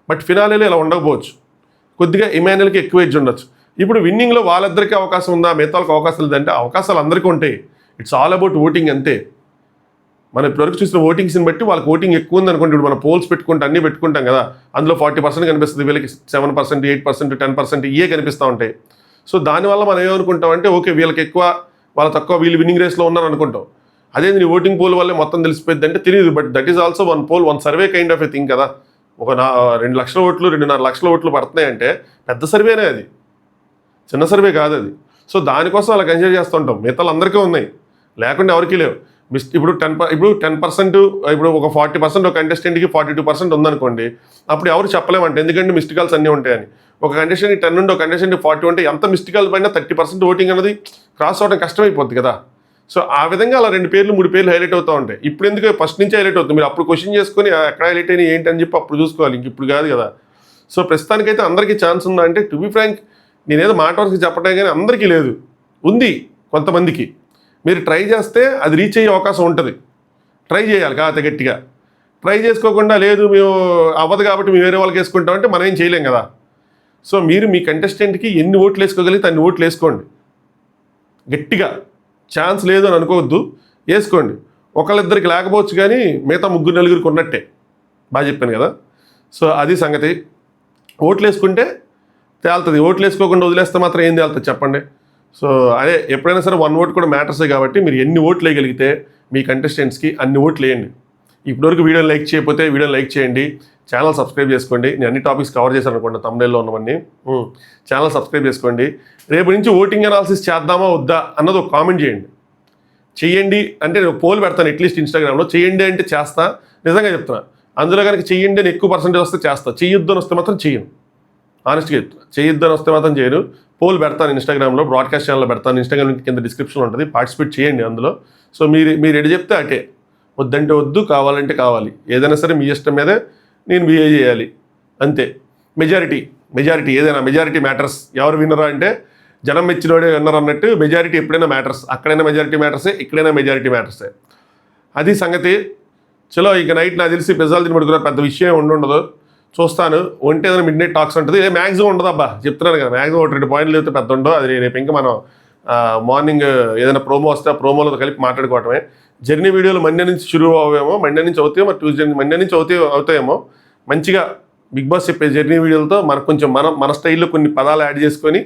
బట్ ఫినాలేలో ఇలా ఉండకపోవచ్చు, కొద్దిగా ఇమాన్యుల్కి ఎక్కువ ఎడ్జ్ ఉండొచ్చు. ఇప్పుడు విన్నింగ్లో వాళ్ళిద్దరికీ అవకాశం ఉందా, మిగతా వాళ్ళకి అవకాశం లేదంటే అవకాశాలు అందరికీ ఉంటాయి. ఇట్స్ ఆల్ అబౌట్ ఓటింగ్ అంతే. మనం ఇప్పటివరకు చూసిన ఓటింగ్స్ని బట్టి వాళ్ళకి ఓటింగ్ ఎక్కువ ఉంది అనుకోండి. ఇప్పుడు మనం పోల్స్ పెట్టుకుంటాం, అన్నీ పెట్టుకుంటాం కదా, అందులో 40% కనిపిస్తుంది, వీళ్ళకి 7%, 8%, 10% ఇవే కనిపిస్తూ ఉంటాయి. సో దానివల్ల మనం ఏమనుకుంటామంటే, ఓకే వీళ్ళకి ఎక్కువ, వాళ్ళ తక్కువ, వీళ్ళు విన్నింగ్ రేస్లో ఉన్నారు అనుకుంటాం. అదే నీ ఓటింగ్ పోల్ వల్లే మొత్తం తెలిసిపోయింది అంటే తెలియదు. But that is also one poll, one survey kind of a thing కదా. ఒక 2 లక్షల ఓట్లు, 2.5 లక్షల ఓట్లు పడుతున్నాయంటే పెద్ద సర్వేనే, అది చిన్న సర్వే కాదు అది. సో దానికోసం అలా కన్సిడర్ చేస్తుంటాం. మిగతాలు అందరికీ ఉన్నాయి, లేకుండా ఎవరికీ లేవు. ఇప్పుడు 10%, ఇప్పుడు ఒక 40% ఒక కంటెస్టెంట్కి 42% ఉందనుకోండి, అప్పుడు ఎవరు చెప్పలేమంటే, ఎందుకంటే మిస్డ్ కాల్స్ అన్నీ ఉంటాయని. ఒక కంటెస్టెంట్కి 10 ఉంటే ఒక కంటెస్టెంట్కి 40 ఉంటే ఎంత మిస్డ్ కాల్ పైన 30% ఓటింగ్ అనేది క్రాస్ అవ్వడం కష్టమైపోద్ది కదా. సో ఆ విధంగా అలా 2 పేర్లు 3 పేర్లు హైలైట్ అవుతూ ఉంటాయి. ఇప్పుడు ఎందుకు ఫస్ట్ నుంచి హైలైట్ అవుతుంది, మీరు అప్పుడు క్వశ్చన్ చేసుకొని ఎక్కడ హైలైట్ అయినా ఏంటి అని చెప్పి అప్పుడు చూసుకోవాలి, ఇంక ఇప్పుడు కాదు కదా. సో ప్రస్తుతానికైతే అందరికీ ఛాన్స్ ఉందా అంటే, టు బి ఫ్రాంక్, నేనేదో మాట వరకు చెప్పటం కానీ అందరికీ లేదు, ఉంది కొంతమందికి. మీరు ట్రై చేస్తే అది రీచ్ అయ్యే అవకాశం ఉంటుంది. ట్రై చేయాలి కాదు గట్టిగా. ట్రై చేసుకోకుండా లేదు మేము అవ్వదు కాబట్టి మేము వేరే వాళ్ళకి వేసుకుంటామంటే మనం ఏం చేయలేం కదా. సో మీరు మీ కంటెస్టెంట్కి ఎన్ని ఓట్లు వేసుకోగలిగితే అన్ని ఓట్లు వేసుకోండి గట్టిగా. ఛాన్స్ లేదు అని అనుకోవద్దు. వేసుకోండి. ఒకళ్ళిద్దరికి లేకపోవచ్చు కానీ మిగతా 3-4 ఉన్నట్టే. బాగా చెప్పాను కదా. సో అది సంగతి. ఓట్లు వేసుకుంటే తేలుతుంది, ఓట్లు వేసుకోకుండా వదిలేస్తే మాత్రం ఏం తేలుతుంది చెప్పండి. సో అదే ఎప్పుడైనా సరే 1 ఓట్ కూడా మ్యాటర్సే కాబట్టి మీరు ఎన్ని ఓట్లు వేయగలిగితే మీ కంటెస్టెంట్స్కి అన్ని ఓట్లు వేయండి. ఇప్పటివరకు వీడియోని లైక్ చేయకపోతే వీడియోని లైక్ చేయండి, ఛానల్ సబ్స్క్రైబ్ చేసుకోండి. నేను అన్ని టాపిక్స్ కవర్ చేశాను అనుకోండి తమ్ముళ్ళలో ఉన్నవన్నీ. ఛానల్ సబ్స్క్రైబ్ చేసుకోండి. రేపు నుంచి ఓటింగ్ అనాలిసిస్ చేద్దామా వద్దా అన్నది ఒక కామెంట్ చేయండి. చెయ్యండి అంటే నేను పోల్ పెడతాను అట్లీస్ట్ ఇన్స్టాగ్రామ్లో. చెయ్యండి అంటే చేస్తా, నిజంగా చెప్తున్నా. అందులో కనుక చెయ్యండి అని ఎక్కువ పర్సెంటేజ్ వస్తే చేస్తా, చెయ్యొద్దు అని వస్తే మాత్రం చెయ్యను. ఆనెస్ట్గా చెప్తున్నా, చెయ్యొద్దు అని వస్తే మాత్రం చేయను. పోల్ పెడతాను ఇన్స్టాగ్రామ్లో, బ్రాడ్కాస్ట్ ఛానల్లో పెడతాను. ఇన్స్టాగ్రామ్ కింద డిస్క్రిప్షన్లో ఉంటుంది, పార్టిసిపేట్ చేయండి అందులో. సో మీరు ఎటు చెప్తే అటే, వద్దంటే వద్దు, కావాలంటే కావాలి. ఏదైనా సరే మీ ఇష్టం మీదే నేను బిహేవ్ చేయాలి అంతే. మెజారిటీ ఏదైనా మెజారిటీ మ్యాటర్స్. ఎవరు విన్నరా అంటే జనం మెచ్చినోడే విన్నర్ అన్నట్టు మెజారిటీ ఎప్పుడైనా మ్యాటర్స్. అక్కడైనా మెజారిటీ మ్యాటర్సే, ఇక్కడైనా మెజారిటీ మ్యాటర్సే. అది సంగతి. చలో ఇక నైట్ నాకు తెలిసి పిజ్జాలు తిని పడుకున్న పెద్ద విషయం ఉండదు. చూస్తాను. ఒంటి ఏదైనా మిడ్ నైట్ టాక్స్ ఉంటుంది. మ్యాక్సిమం ఉండదు అబ్బా, చెప్తున్నాను కదా. మ్యాక్సిమం 1-2 పాయింట్లు అయితే పెద్ద ఉండవు. అది రేపు ఇంకా మనం మార్నింగ్ ఏదైనా ప్రోమో వస్తే ఆ ప్రోమోలతో కలిపి మాట్లాడుకోవటమే. జర్నీ వీడియోలు మండే నుంచి షురూ అవ్వేమో, మండే నుంచి అవుతాయేమో, ట్యూస్డే మండే నుంచి అవుతాయేమో. మంచిగా బిగ్ బాస్ చెప్పే జర్నీ వీడియోలతో మనకు కొంచెం మన స్టైల్లో కొన్ని పదాలు యాడ్ చేసుకొని,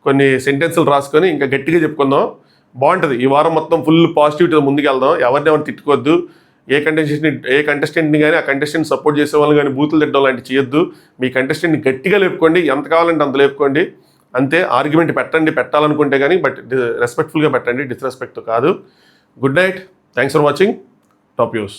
కొన్ని సెంటెన్సులు రాసుకొని ఇంకా గట్టిగా చెప్పుకుందాం. బాగుంటుంది. ఈ వారం మొత్తం ఫుల్ పాజిటివిటీతో ముందుకు వెళ్దాం. ఎవరిని తిట్టుకోవద్దు. ఏ కంటెస్టెంట్ని కానీ ఆ కంటెస్టెంట్ సపోర్ట్ చేసే వాళ్ళని కానీ బూతులు తిట్టడం లాంటివి చేయొద్దు. మీ కంటెస్టెంట్ని గట్టిగా లేపుకోండి, ఎంత కావాలంటే అంత లేపుకోండి అంతే. ఆర్గ్యుమెంట్ పెట్టాలనుకుంటే కానీ, బట్ రెస్పెక్ట్ఫుల్గా పెట్టండి, డిస్రెస్పెక్ట్ కాదు. Good night, thanks for watching top news.